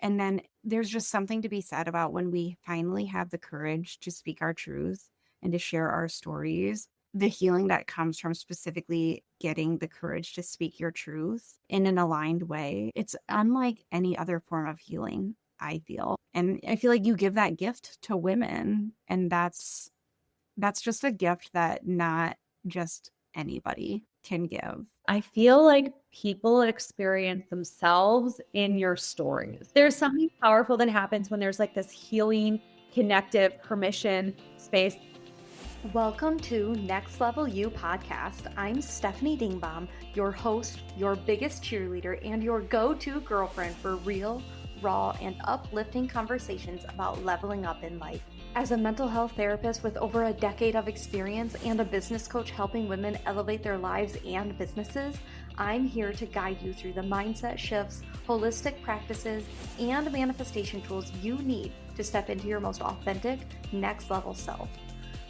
And then there's just something to be said about when we finally have the courage to speak our truth and to share our stories, the healing that comes from specifically getting the courage to speak your truth in an aligned way. It's unlike any other form of healing, I feel. And I feel like you give that gift to women, and that's just a gift that not just anybody can give. I feel like people experience themselves in your stories. There's something powerful that happens when there's like this healing, connective permission space. Welcome to Next Level You podcast. I'm Stefanie Dingbaum, your host, your biggest cheerleader, and your go-to girlfriend for real, raw, and uplifting conversations about leveling up in life. As a mental health therapist with over a decade of experience and a business coach helping women elevate their lives and businesses, I'm here to guide you through the mindset shifts, holistic practices, and manifestation tools you need to step into your most authentic, next level self.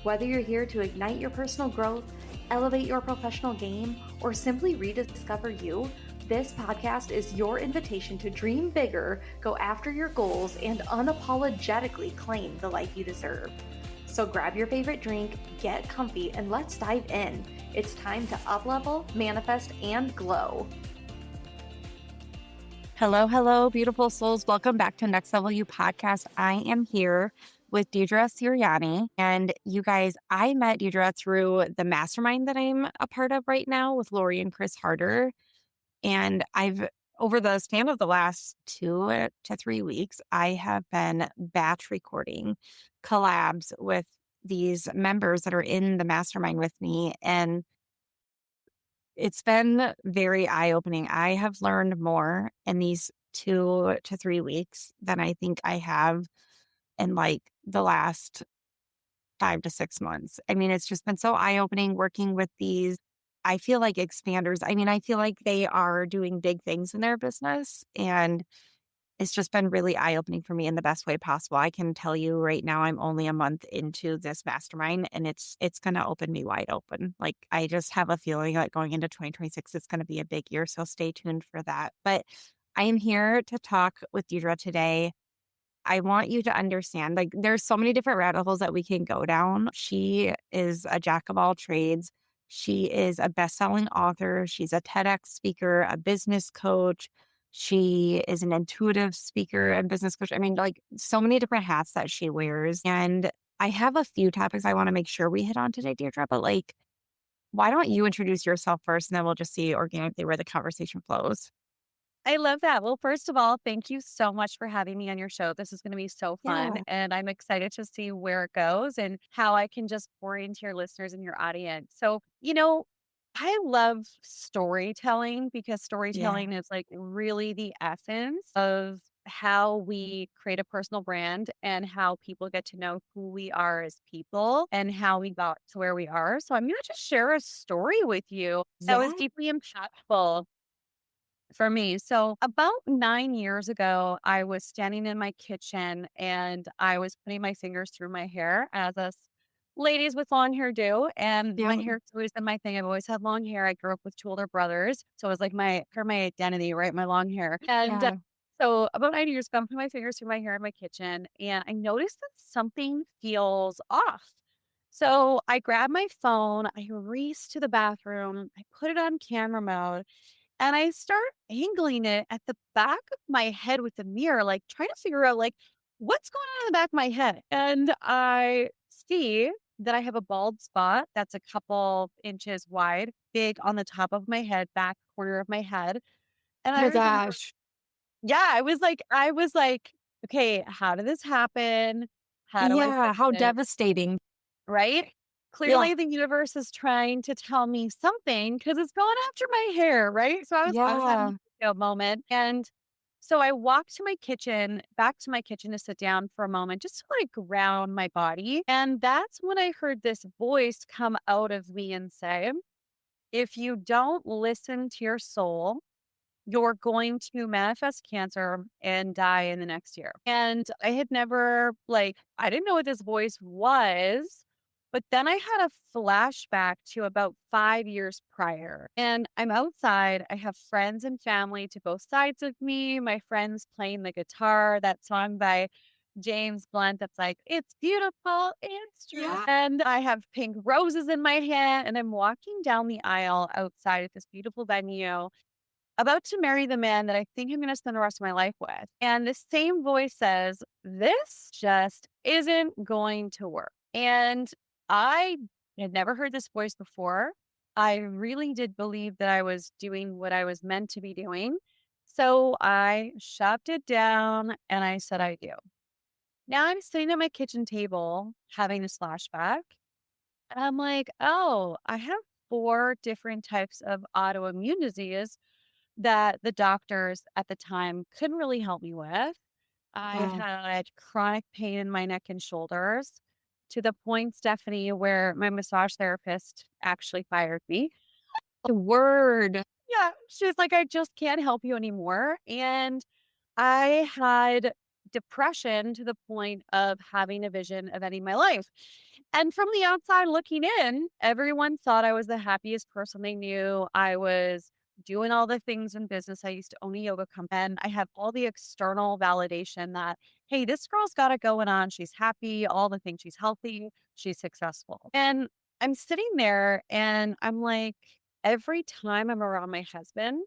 Whether you're here to ignite your personal growth, elevate your professional game, or simply rediscover you, this podcast is your invitation to dream bigger, go after your goals, and unapologetically claim the life you deserve. So grab your favorite drink, get comfy, and let's dive in. It's time to up-level, manifest, and glow. Hello, beautiful souls. Welcome back to Next Level You podcast. I am here with Deidre Sirianni. And you guys, I met Deidre through the mastermind that I'm a part of right now with Lori and Chris Harder. And over the span of the last 2 to 3 weeks, I have been batch recording collabs with these members that are in the mastermind with me. And it's been very eye-opening. I have learned more in these 2 to 3 weeks than I think I have in like the last 5 to 6 months. I mean, it's just been so eye-opening working with these, I feel like expanders. I mean, I feel like they are doing big things in their business, and it's just been really eye-opening for me in the best way possible. I can tell you right now, I'm only a month into this mastermind, and it's going to open me wide open. Like, I just have a feeling like going into 2026, it's going to be a big year. So stay tuned for that. But I am here to talk with Deidre today. I want you to understand, like, there's so many different rabbit holes that we can go down. She is a jack of all trades. She is a best-selling author. She's a TEDx speaker, a business coach. She is an intuitive speaker and business coach. I mean, like, so many different hats that she wears. And I have a few topics I want to make sure we hit on today, Deirdre, but like, why don't you introduce yourself first, and then we'll just see organically where the conversation flows. I love that. Well, first of all, thank you so much for having me on your show. This is going to be so fun. Yeah. And I'm excited to see where it goes and how I can just pour into your listeners and your audience. So, I love storytelling because Yeah. storytelling is like really the essence of how we create a personal brand and how people get to know who we are as people and how we got to where we are. So I'm going to just share a story with you that was Yeah. deeply impactful for me. So about 9 years ago, I was standing in my kitchen and I was putting my fingers through my hair as us ladies with long hair do. And my Yeah. hair's always been my thing. I've always had long hair. I grew up with two older brothers. So it was like my identity, right? My long hair. And Yeah. so about 9 years ago, I'm putting my fingers through my hair in my kitchen and I noticed that something feels off. So I grabbed my phone, I race to the bathroom, I put it on camera mode, and I start angling it at the back of my head with the mirror, like trying to figure out like what's going on in the back of my head. And I see that I have a bald spot that's a couple inches wide, big on the top of my head, back corner of my head. And Oh I my remember, gosh. yeah, I was like, okay, how did this happen? How do I Yeah. fix How it? devastating. Right? Yeah. Clearly, the universe is trying to tell me something because it's going after my hair, right? So I was having Yeah. a moment, and so I walked to my kitchen, back to my kitchen to sit down for a moment, just to like ground my body. And that's when I heard this voice come out of me and say, "If you don't listen to your soul, you're going to manifest cancer and die in the next year." And I had never I didn't know what this voice was. But then I had a flashback to about 5 years prior, and I'm outside. I have friends and family to both sides of me. My friends playing the guitar, that song by James Blunt that's like, it's beautiful, it's true. Yeah. And I have pink roses in my hand, and I'm walking down the aisle outside at this beautiful venue about to marry the man that I think I'm going to spend the rest of my life with. And the same voice says, this just isn't going to work. And I had never heard this voice before. I really did believe that I was doing what I was meant to be doing. So I shoved it down and I said, I do. Now I'm sitting at my kitchen table having this flashback. And I'm like, oh, I have four different types of autoimmune disease that the doctors at the time couldn't really help me with. I Wow. had chronic pain in my neck and shoulders to the point, Stephanie, where my massage therapist actually fired me. The word. Yeah, she was like, I just can't help you anymore. And I had depression to the point of having a vision of ending my life. And from the outside looking in, everyone thought I was the happiest person they knew. I was doing all the things in business. I used to own a yoga company and I have all the external validation that, hey, this girl's got it going on. She's happy, all the things. She's healthy, she's successful. And I'm sitting there and I'm like, every time I'm around my husband,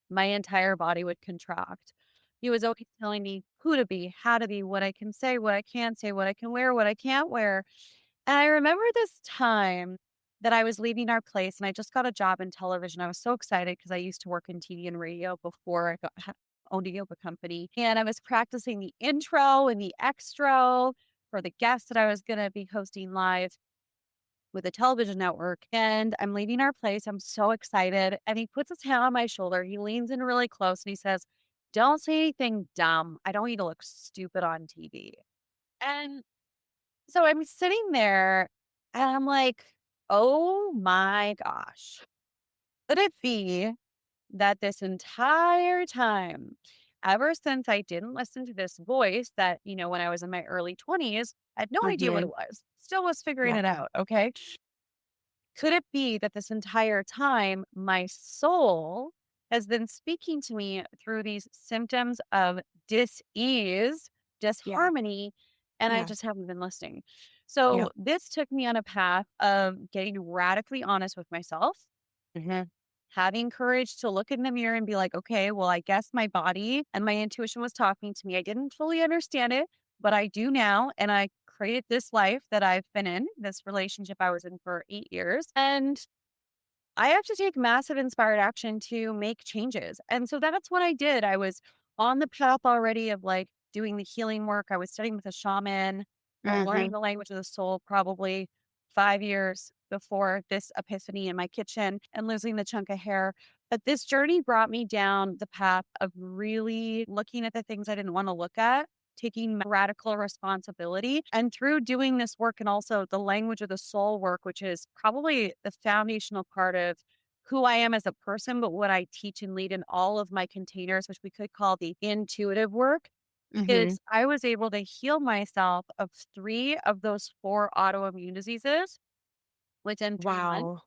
my entire body would contract. He was always telling me who to be, how to be, what I can say, what I can't say, what I can wear, what I can't wear. And I remember this time that I was leaving our place and I just got a job in television. I was so excited because I used to work in TV and radio before owned a yoga company. And I was practicing the intro and the extra for the guests that I was going to be hosting live with a television network. And I'm leaving our place. I'm so excited. And he puts his hand on my shoulder. He leans in really close and he says, don't say anything dumb. I don't need to look stupid on TV. And so I'm sitting there and I'm like, oh my gosh, could it be that this entire time, ever since I didn't listen to this voice that, when I was in my early 20s, I had no idea what Mm-hmm. it was, still was figuring Yeah. it out. Okay. Could it be that this entire time my soul has been speaking to me through these symptoms of dis-ease, Yeah. disharmony, and I Yeah. just haven't been listening? So Yep. this took me on a path of getting radically honest with myself, Mm-hmm. having courage to look in the mirror and be like, okay, well, I guess my body and my intuition was talking to me. I didn't fully understand it, but I do now. And I created this life that I've been in, this relationship I was in for 8 years. And I have to take massive inspired action to make changes. And so that's what I did. I was on the path already of like doing the healing work. I was studying with a shaman, Mm-hmm. learning the language of the soul probably 5 years before this epiphany in my kitchen and losing the chunk of hair. But this journey brought me down the path of really looking at the things I didn't want to look at, taking radical responsibility. And through doing this work and also the language of the soul work, which is probably the foundational part of who I am as a person, but what I teach and lead in all of my containers, which we could call the intuitive work, Mm-hmm. is I was able to heal myself of three of those four autoimmune diseases within 3 months. Wow.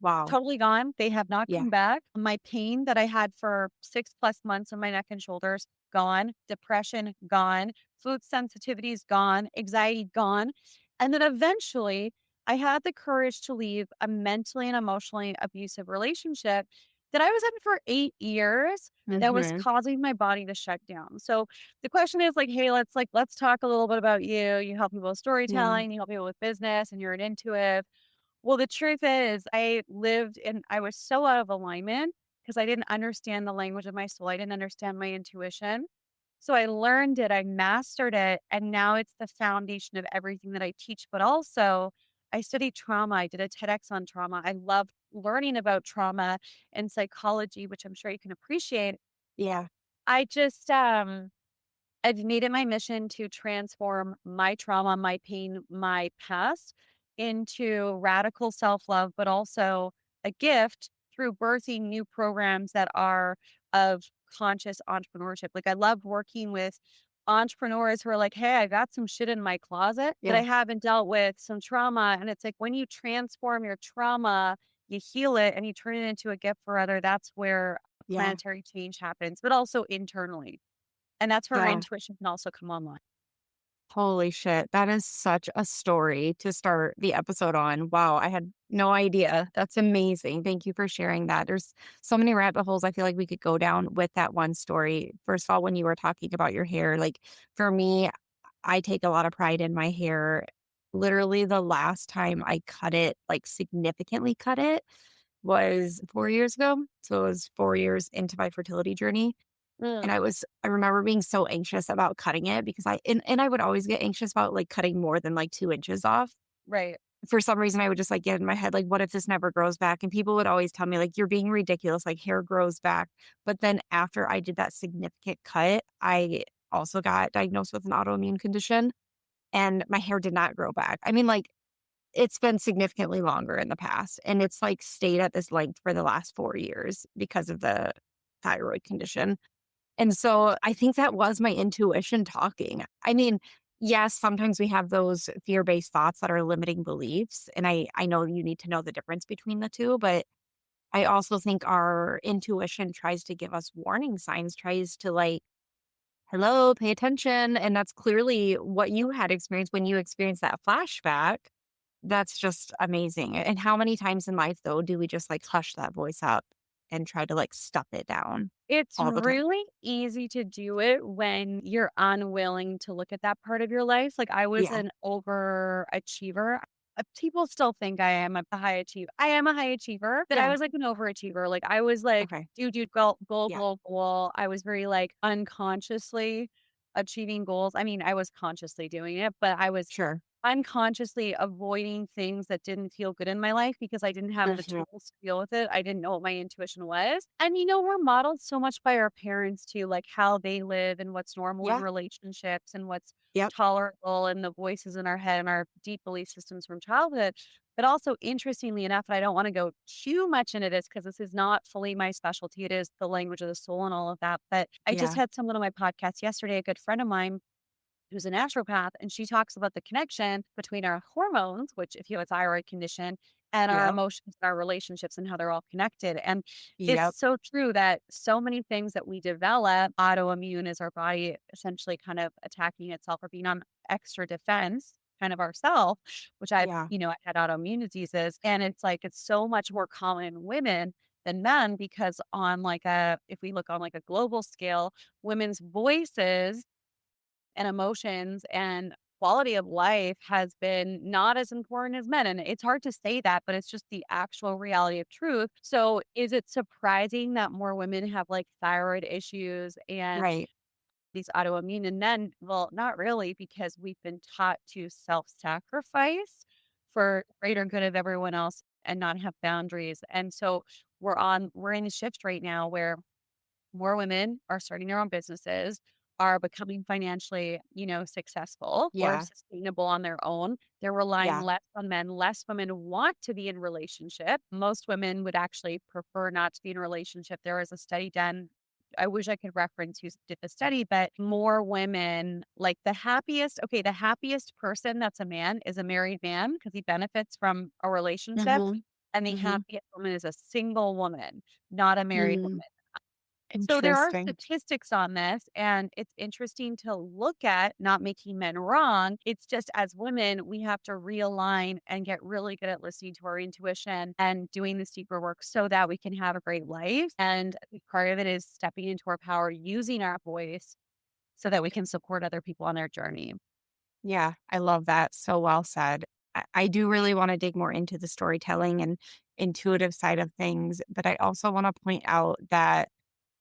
Wow. Totally gone. They have not Yeah. come back. My pain that I had for 6+ months in my neck and shoulders, gone. Depression, gone. Food sensitivities, gone. Anxiety, gone. And then eventually, I had the courage to leave a mentally and emotionally abusive relationship that I was in for 8 years that was Mm-hmm. causing my body to shut down. So the question is like, hey, let's talk a little bit about you. You help people with Yeah. storytelling, you help people with business, and you're an intuitive. Well, the truth is, I was so out of alignment because I didn't understand the language of my soul. I didn't understand my intuition. So I learned it, I mastered it, and now it's the foundation of everything that I teach. But also, I studied trauma. I did a TEDx on trauma. I love learning about trauma and psychology, which I'm sure you can appreciate. Yeah. I just, I've made it my mission to transform my trauma, my pain, my past into radical self love, but also a gift through birthing new programs that are of conscious entrepreneurship. Like I love working with entrepreneurs who are like, hey, I got some shit in my closet that I Yeah. haven't dealt with, some trauma. And it's like when you transform your trauma, you heal it and you turn it into a gift for other. That's where Yeah. planetary change happens, but also internally. And that's where our Yeah. intuition can also come online. Holy shit. That is such a story to start the episode on. Wow. I had no idea. That's amazing. Thank you for sharing that. There's so many rabbit holes I feel like we could go down with that one story. First of all, when you were talking about your hair, like for me, I take a lot of pride in my hair. Literally, the last time I cut it, like significantly cut it, was 4 years ago. So it was 4 years into my fertility journey. And Mm, I remember being so anxious about cutting it because and I would always get anxious about like cutting more than like 2 inches off. right. For some reason, I would just like get in my head, like, what if this never grows back? And people would always tell me, like, you're being ridiculous, like hair grows back. But then after I did that significant cut, I also got diagnosed with an autoimmune condition and my hair did not grow back. I mean, like, it's been significantly longer in the past and it's like stayed at this length for the last 4 years because of the thyroid condition. And so I think that was my intuition talking. I mean, yes, sometimes we have those fear-based thoughts that are limiting beliefs. And I know you need to know the difference between the two, but I also think our intuition tries to give us warning signs, tries to like, hello, pay attention. And that's clearly what you had experienced when you experienced that flashback. That's just amazing. And how many times in life, though, do we just like hush that voice up and try to like stuff it down It's all the time? really easy to do it when you're unwilling to look at that part of your life. Like I was Yeah. an overachiever. People still think I am a high achiever. I am a high achiever, but I Yeah. was like an overachiever. Like I was like, Okay. goal, goal, Yeah. goal, goal. I was very like unconsciously achieving goals. I mean, I was consciously doing it, but I was Sure. unconsciously avoiding things that didn't feel good in my life because I didn't have the Mhm. tools to deal with it. I didn't know what my intuition was. And, you know, we're modeled so much by our parents too, like how they live and what's normal in Yeah. relationships and what's Yep. tolerable and the voices in our head and our deep belief systems from childhood. But also, interestingly enough, and I don't want to go too much into this because this is not fully my specialty. It is the language of the soul and all of that. But I just Yeah. had someone on my podcast yesterday, a good friend of mine who's a naturopath, and she talks about the connection between our hormones, which if you have a thyroid condition, and our Yep. emotions and our relationships and how they're all connected. And it's Yep. so true that so many things that we develop, autoimmune is our body essentially kind of attacking itself or being on extra defense kind of ourself, which Yeah. I had autoimmune diseases. And it's like it's so much more common in women than men because if we look on like a global scale, women's voices and emotions and quality of life has been not as important as men. And it's hard to say that, but it's just the actual reality of truth. So is it surprising that more women have like thyroid issues and Right. these autoimmune and men? Well, not really, because we've been taught to self-sacrifice for greater good of everyone else and not have boundaries. And so we're in a shift right now where more women are starting their own businesses, are becoming financially, successful or Yeah. sustainable on their own. They're relying Yeah. less on men. Less women want to be in relationship. Most women would actually prefer not to be in a relationship. There was a study done. I wish I could reference who did the study, but more women like the happiest person that's a man is a married man because he benefits from a relationship. Mhm. And the Mhm. happiest woman is a single woman, not a married woman. Mm. So there are Interesting. statistics on this, and it's interesting to look at, not making men wrong. It's just as women, we have to realign and get really good at listening to our intuition and doing this deeper work so that we can have a great life. And I think part of it is stepping into our power, using our voice so that we can support other people on their journey. Yeah. I love that. So well said. I do really want to dig more into the storytelling and intuitive side of things, but I also want to point out that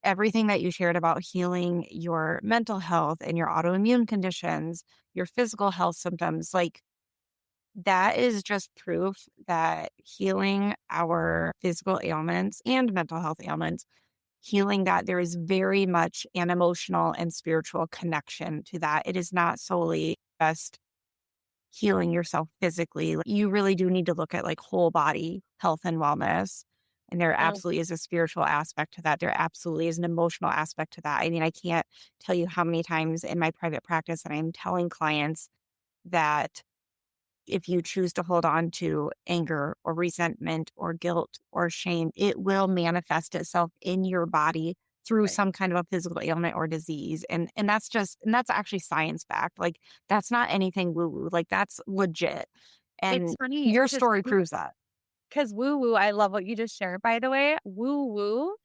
everything that you shared about healing your mental health and your autoimmune conditions, your physical health symptoms, like that is just proof that healing our physical ailments and mental health ailments, healing that there is very much an emotional and spiritual connection to that. It is not solely just healing yourself physically. Like, you really do need to look at like whole body health and wellness. And there Mm, absolutely is a spiritual aspect to that. There absolutely is an emotional aspect to that. I mean, I can't tell you how many times in my private practice that I'm telling clients that if you choose to hold on to anger or resentment or guilt or shame, it will manifest itself in your body through right. some kind of a physical ailment or disease. And that's actually science backed. Like that's not anything woo woo. Like that's legit. It's And funny your story proves that. because woo woo, I love what you just shared, by the way. Woo woo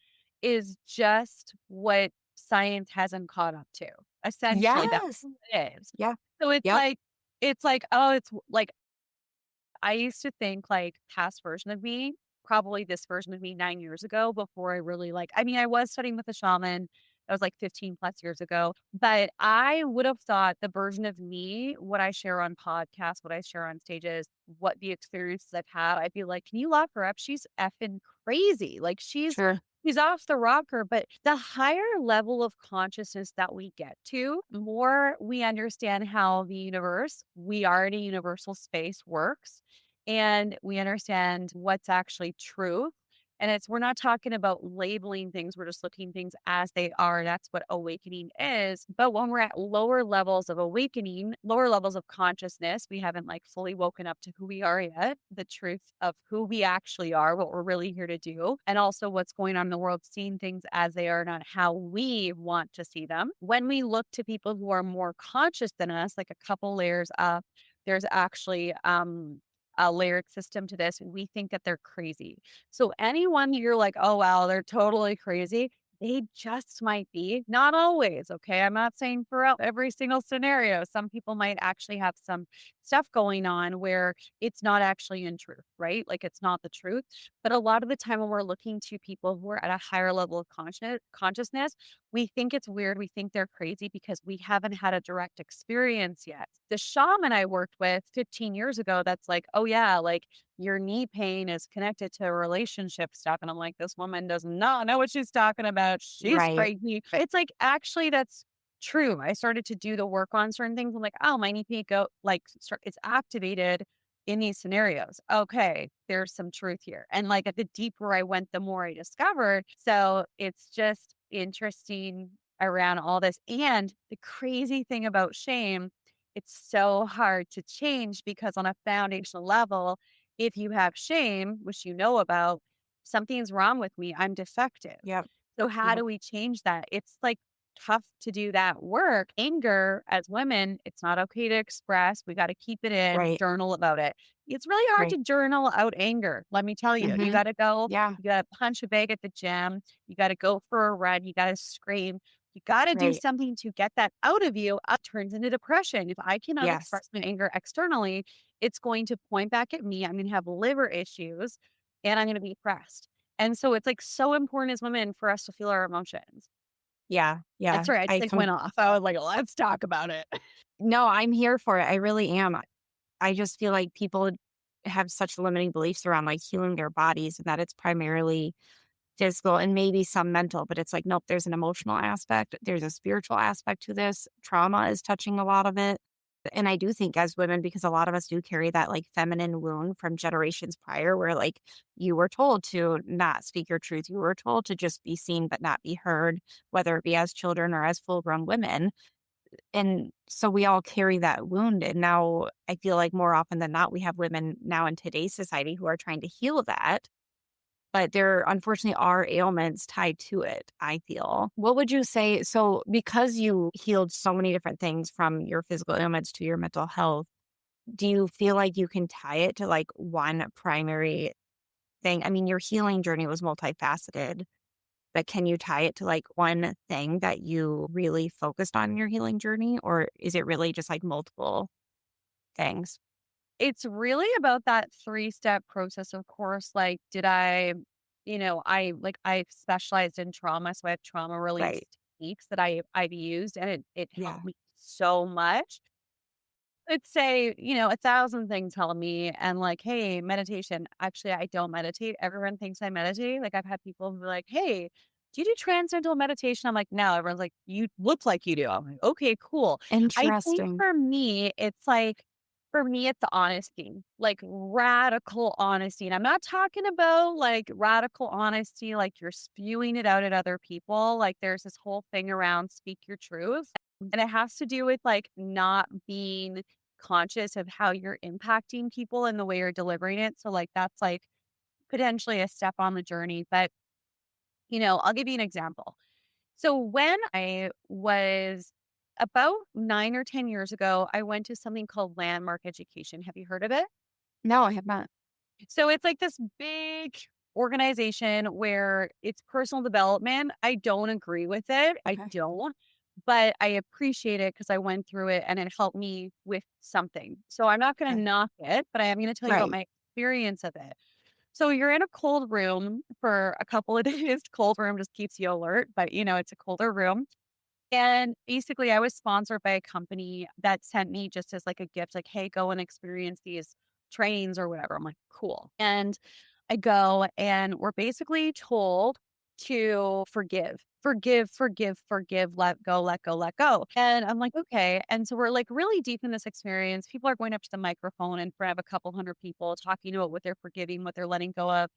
is just what science hasn't caught up to. Essentially, that's Yes. what it is. Yeah. So Yep. it's like, oh, it's like I used to think like past version of me, probably this version of me 9 years ago before I really I mean, I was studying with a shaman. That was like 15 plus years ago. But I would have thought the version of me, what I share on podcasts, what I share on stages, what the experiences I've had, I'd be like, can you lock her up? She's effing crazy. Like Sure. she's off the rocker. But the higher level of consciousness that we get to, more we understand how the universe, we are in a universal space, works, and we understand what's actually true. And we're not talking about labeling things. We're just looking things as they are. That's what awakening is. But when we're at lower levels of awakening, lower levels of consciousness, we haven't fully woken up to who we are yet, the truth of who we actually are, what we're really here to do, and also what's going on in the world, seeing things as they are, not how we want to see them. When we look to people who are more conscious than us, like a couple layers up, there's actually a layered system to this. We think that they're crazy. So anyone you're like, oh wow, they're totally crazy. They just might be, not always. Okay. I'm not saying throughout every single scenario. Some people might actually have some stuff going on where it's not actually in truth, right? Like it's not the truth. But a lot of the time when we're looking to people who are at a higher level of consciousness, we think it's weird. We think they're crazy because we haven't had a direct experience yet. The shaman I worked with 15 years ago, that's like, oh, yeah, like your knee pain is connected to relationship stuff. And I'm like, this woman does not know what she's talking about. She's Right. crazy. It's like, actually, that's true. I started to do the work on certain things. I'm like, oh, my knee pain it's activated in these scenarios. Okay, there's some truth here. And the deeper I went, the more I discovered. So it's just interesting around all this. And the crazy thing about shame, it's so hard to change because on a foundational level, if you have shame, which you know about, something's wrong with me, I'm defective. Yep. So how Yep. do we change that? It's tough to do that work. Anger as women, it's not okay to express. We got to keep it in, Right. journal about it. It's really hard Right. to journal out anger. Let me tell you, Hmm. Yeah. you got to punch a bag at the gym. You got to go for a run. You got to scream. You got to do Right. something to get that out of you. It turns into depression. If I cannot Yes. express my anger externally, it's going to point back at me. I'm going to have liver issues and I'm going to be depressed. And so it's so important as women for us to feel our emotions. Yeah. That's Yeah. right. I just went off. I was like, let's talk about it. No, I'm here for it. I really am. I just feel like people have such limiting beliefs around like healing their bodies and that it's primarily physical and maybe some mental, but it's like, nope, there's an emotional aspect. There's a spiritual aspect to this. Trauma is touching a lot of it. And I do think as women, because a lot of us do carry that like feminine wound from generations prior, where like you were told to not speak your truth. You were told to just be seen but not be heard, whether it be as children or as full grown women. And so we all carry that wound. And now I feel like more often than not, we have women now in today's society who are trying to heal that. But there unfortunately are ailments tied to it, I feel. What would you say? So, because you healed so many different things from your physical ailments to your mental health, do you feel like you can tie it to like one primary thing? I mean, your healing journey was multifaceted, but can you tie it to like one thing that you really focused on in your healing journey? Or is it really just like multiple things? It's really about that three-step process, of course. Like, did I, I specialized in trauma, so I have trauma release Right. techniques that I've used, and it Yeah. helped me so much. I'd say, 1,000 things help me. And hey, meditation. Actually, I don't meditate. Everyone thinks I meditate. Like I've had people be like, hey, do you do transcendental meditation? I'm like, no. Everyone's like, you look like you do. I'm like, okay, cool. I think Interesting. for me, it's For me, it's the honesty, like radical honesty. And I'm not talking about like radical honesty, like you're spewing it out at other people. Like there's this whole thing around speak your truth. And it has to do with like not being conscious of how you're impacting people and the way you're delivering it. So, like, that's like potentially a step on the journey. But, I'll give you an example. So, when I was about 9 or 10 years ago, I went to something called Landmark Education. Have you heard of it? No, I have not. So it's like this big organization where it's personal development. I don't agree with it. I Okay. don't, but I appreciate it because I went through it and it helped me with something. So I'm not going to Okay. knock it, but I am going to tell you about Right. my experience of it. So you're in a cold room for a couple of days. Cold room just keeps you alert, but it's a colder room. And basically, I was sponsored by a company that sent me just as like a gift, like, hey, go and experience these trainings or whatever. I'm like, cool. And I go, and we're basically told to forgive, let go, let go, let go. And I'm like, okay. And so we're like really deep in this experience. People are going up to the microphone in front of a couple hundred people talking about what they're forgiving, what they're letting go of.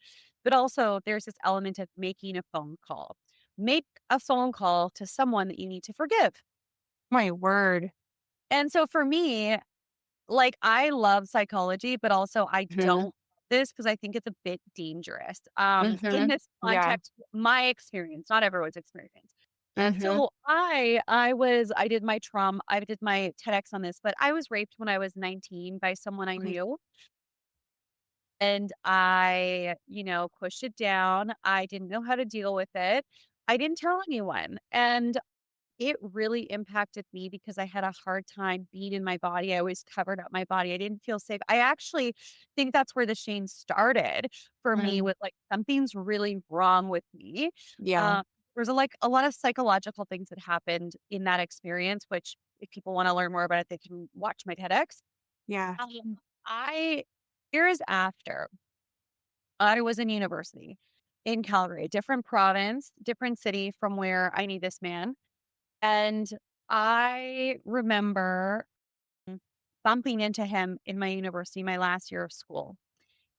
But also, there's this element of making a phone call. Make a phone call to someone that you need to forgive. My word. And so for me, like I love psychology, but also I don't Hmm. love this because I think it's a bit dangerous. In Hmm. this Yeah. context, my experience, not everyone's experience. Hmm. So I did my trauma, I did my TEDx on this, but I was raped when I was 19 by someone I Okay. knew. And I, pushed it down. I didn't know how to deal with it. I didn't tell anyone. And it really impacted me because I had a hard time being in my body. I always covered up my body. I didn't feel safe. I actually think that's where the shame started for me Mm. with like something's really wrong with me. Yeah. Uh, there's like a lot of psychological things that happened in that experience, which if people want to learn more about it, they can watch my TEDx. Yeah. I years after I was in university in Calgary, a different province, different city from where I knew this man. And I remember bumping into him in my university, my last year of school.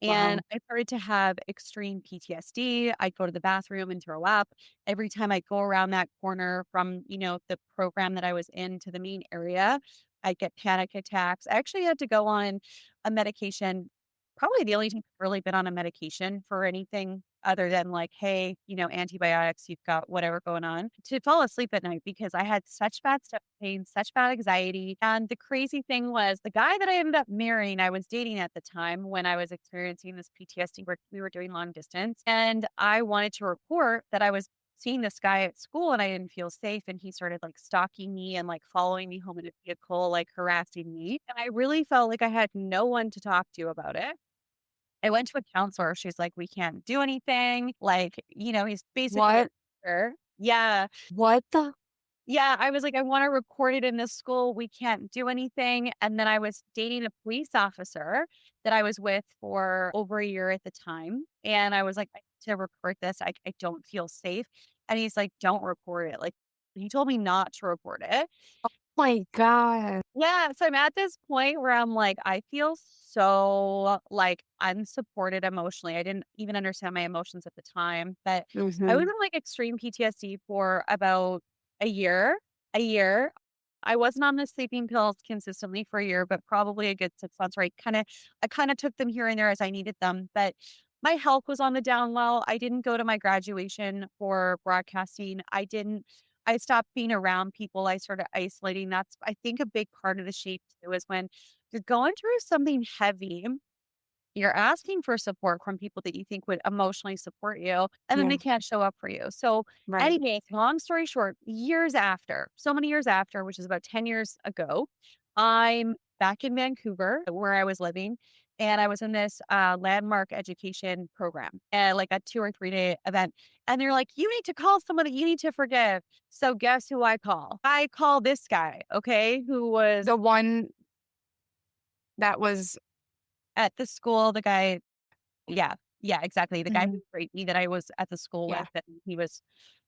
And Wow. I started to have extreme PTSD. I'd go to the bathroom and throw up. Every time I go around that corner from, the program that I was in to the main area, I'd get panic attacks. I actually had to go on a medication, probably the only time I've really been on a medication for anything other than like, hey, antibiotics, you've got whatever going on to fall asleep at night because I had such bad stomach pain, such bad anxiety. And the crazy thing was the guy that I ended up marrying, I was dating at the time when I was experiencing this PTSD where we were doing long distance. And I wanted to report that I was seeing this guy at school and I didn't feel safe. And he started like stalking me and like following me home in a vehicle, like harassing me. And I really felt like I had no one to talk to about it. I went to a counselor. She's like, "We can't do anything." Like, he's basically a What? predator. Yeah. What the? Yeah. I was like, "I want to report it in this school. We can't do anything." And then I was dating a police officer that I was with for over a year at the time. And I was like, "I need to report this. I don't feel safe." And he's like, "Don't report it." Like, he told me not to report it. My God. Yeah, so I'm at this point where I'm like, I feel so like unsupported emotionally. I didn't even understand my emotions at the time, but I was Hmm. in like extreme PTSD for about a year. A year. I wasn't on the sleeping pills consistently for a year, but probably a good 6 months where I kind of took them here and there as I needed them. But my health was on the down low. I didn't go to my graduation for broadcasting. I stopped being around people. I started isolating. That's, I think, a big part of the shape too is when you're going through something heavy, you're asking for support from people that you think would emotionally support you, and then Yeah. they can't show up for you. So, Right. anyway, long story short, years after, so many years after, which is about 10 years ago, I'm back in Vancouver where I was living. And I was in this landmark education program, like a 2 or 3 day event. And they're like, you need to call someone that you need to forgive. So, guess who I call? I call this guy, okay, who was The one that was. at the school, the guy. Yeah. Yeah, exactly. The guy who Mhm. raped me that I was at the school Yeah. with, and he was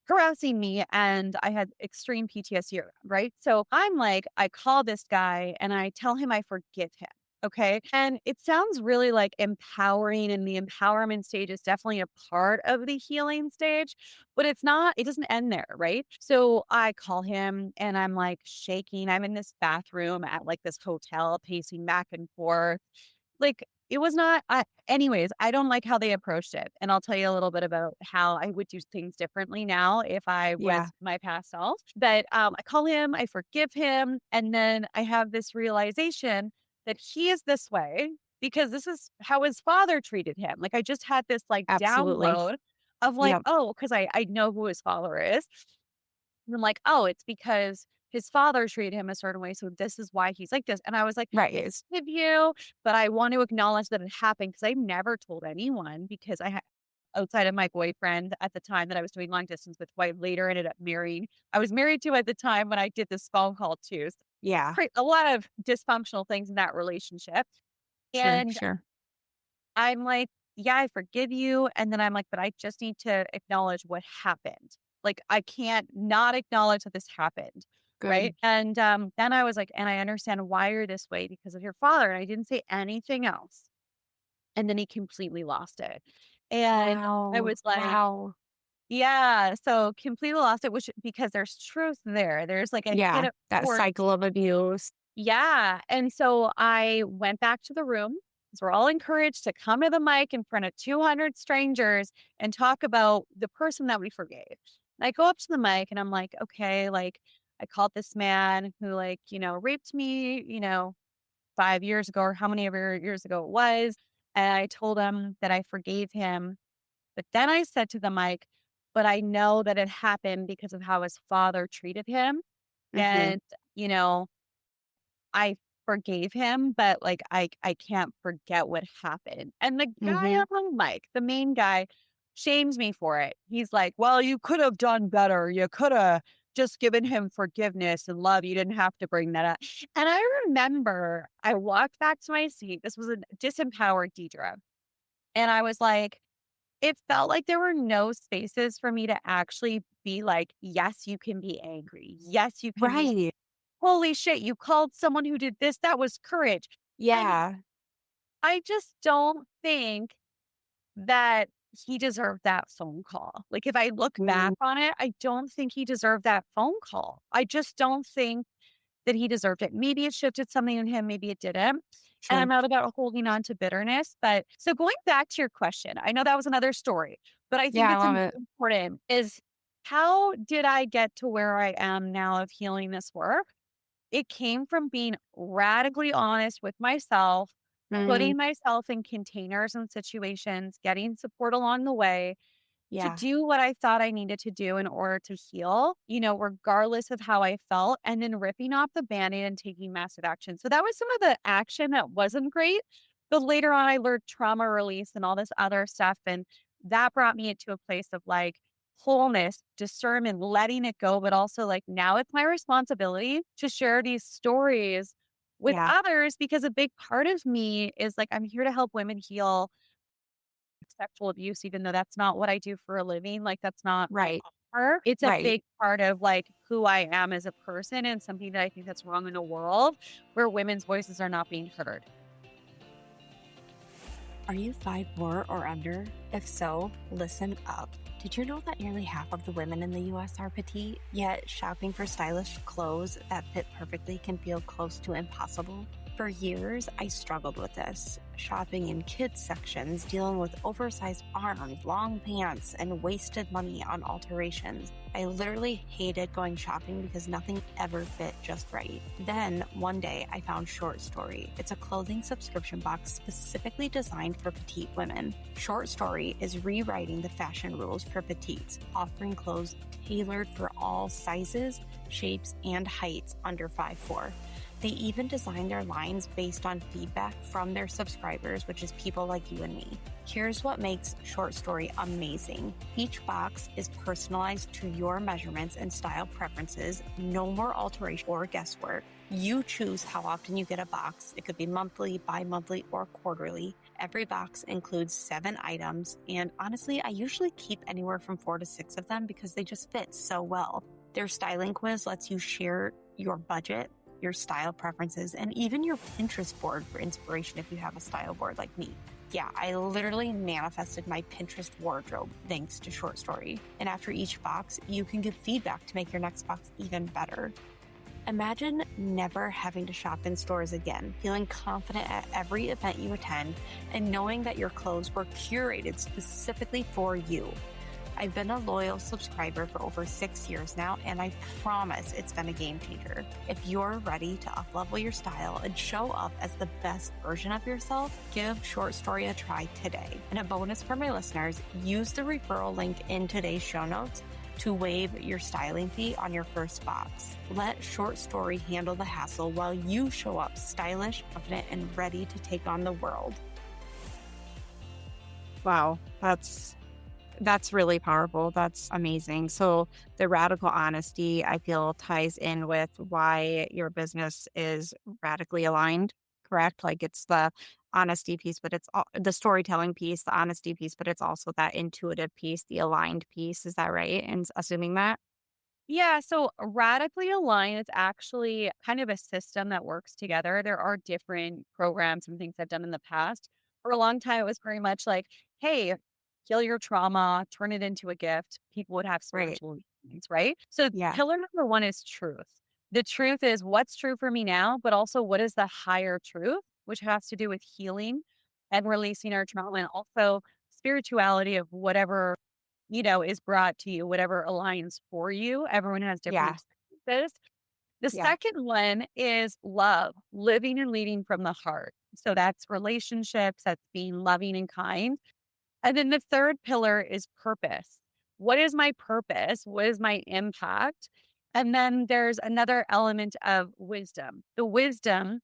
harassing me and I had extreme PTSD, right? So I'm like, I call this guy and I tell him I forgive him. Okay. And it sounds really like empowering, and the empowerment stage is definitely a part of the healing stage, but it's not, it doesn't end there. Right. So I call him and I'm like shaking. I'm in this bathroom at like this hotel, pacing back and forth. Like, it was not anyways, I don't like how they approached it, and I'll tell you a little bit about how I would do things differently now if I Yeah, was my past self. But, I call him, I forgive him, and then I have this realization that he is this way because this is how his father treated him. Like, I just had this, like, absolutely. download of, like, Yep. oh, because I know who his father is. And I'm like, "Oh, it's because his father treated him a certain way, so this is why he's like this." And I was like, "I Right. forgive you, but I want to acknowledge that it happened because I never told anyone because I had outside of my boyfriend at the time that I was doing long distance with, who I later ended up marrying. I was married to at the time when I did this phone call too. So Yeah. a lot of dysfunctional things in that relationship. Sure. And Sure. I'm like, "Yeah, I forgive you." And then I'm like, "But I just need to acknowledge what happened. Like, I can't not acknowledge that this happened." Good. Right. And then I was like, "And I understand why you're this way because of your father." And I didn't say anything else. And then he completely lost it. And I Wow. was like, Wow. yeah, so completely lost it, which because there's truth there. There's like a hit Yeah. of That course. cycle of abuse. Yeah, and so I went back to the room, 'cause we're all encouraged to come to the mic in front of 200 strangers and talk about the person that we forgave. And I go up to the mic and I'm like, "Okay, like, I called this man who, like, raped me, 5 years ago," or how many ever years ago it was, and I told him that I forgave him. But then I said to the mic, "But I know that it happened because of how his father treated him, Hmm. and, you know, I forgave him, but, like, I can't forget what happened." And the guy Hmm. on the mic, the main guy, shames me for it. He's like, "Well, you could have done better. You coulda just given him forgiveness and love. You didn't have to bring that up." And I remember I walked back to my seat. This was a disempowered Deidre. And I was like, it felt like there were no spaces for me to actually be like, "Yes, you can be angry. Yes, you can be Right. holy shit, you called someone who did this. That was courage." And Yeah. I just don't think that he deserved that phone call. Like, if I look Mm, back on it, I don't think he deserved that phone call. I just don't think that he deserved it. Maybe it shifted something in him, maybe it didn't. And I'm sure. not about holding on to bitterness. But so going back to your question, I know that was another story, but I think Yeah, I it's love it. important is how did I get to where I am now of healing this work? It came from being radically honest with myself, Mm, putting myself in containers and situations, getting support along the way, to yeah. do what I thought I needed to do in order to heal, regardless of how I felt, and then ripping off the band-aid and taking massive action. So that was some of the action that wasn't great. But later on, I learned trauma release and all this other stuff. And that brought me into a place of like wholeness, discernment, letting it go. But also, like, now it's my responsibility to share these stories with Yeah. others because a big part of me is like, I'm here to help women heal sexual abuse, even though that's not what I do for a living. Like, that's not my Right. offer. It's a Right. big part of like who I am as a person and something that I think that's wrong in the world where women's voices are not being heard. Are you 5'4" or under? If so, listen up. Did you know that nearly half of the women in the US are petite, yet shopping for stylish clothes that fit perfectly can feel close to impossible? For years, I struggled with this, shopping in kids sections, dealing with oversized arms, long pants, and wasted money on alterations. I literally hated going shopping because nothing ever fit just right. Then, one day, I found Short Story. It's a clothing subscription box specifically designed for petite women. Short Story is rewriting the fashion rules for petites, offering clothes tailored for all sizes, shapes, and heights under 5'4". They even design their lines based on feedback from their subscribers, which is people like you and me. Here's what makes Short Story amazing. Each box is personalized to your measurements and style preferences. No more alteration or guesswork. You choose how often you get a box. It could be monthly, bi-monthly, or quarterly. Every box includes 7 items, and honestly, I usually keep anywhere from 4 to 6 of them because they just fit so well. Their styling quiz lets you share your budget your style preferences, and even your Pinterest board for inspiration if you have a style board like me. Yeah, I literally manifested my Pinterest wardrobe thanks to Short Story. And after each box, you can give feedback to make your next box even better. Imagine never having to shop in stores again, feeling confident at every event you attend, and knowing that your clothes were curated specifically for you. I've been a loyal subscriber for over 6 years now, and I promise it's been a game changer. If you're ready to uplevel your style and show up as the best version of yourself, give Short Story a try today. And a bonus for my listeners, use the referral link in today's show notes to waive your styling fee on your first box. Let Short Story handle the hassle while you show up stylish, confident, and ready to take on the world. Wow, that's really powerful. That's amazing. So the radical honesty, I feel, ties in with why your business is radically aligned, correct? Like it's the honesty piece, but it's the storytelling piece, the honesty piece, but it's also that intuitive piece, the aligned piece. Is that right? And assuming that? Yeah, so radically aligned is actually kind of a system that works together. There are different programs and things I've done in the past. For a long time, it was very much like, hey, heal your trauma, turn it into a gift. People would have Right. spiritual needs, right? So, Yeah. pillar number one is truth. The truth is what's true for me now, but also what is the higher truth, which has to do with healing and releasing our trauma and also spirituality of whatever is brought to you, whatever aligns for you. Everyone has different Yeah. experiences. The Yeah. second one is love, living and leading from the heart. So that's relationships, that's being loving and kind. And then the third pillar is purpose. What is my purpose? What is my impact? And then there's another element of wisdom. The wisdom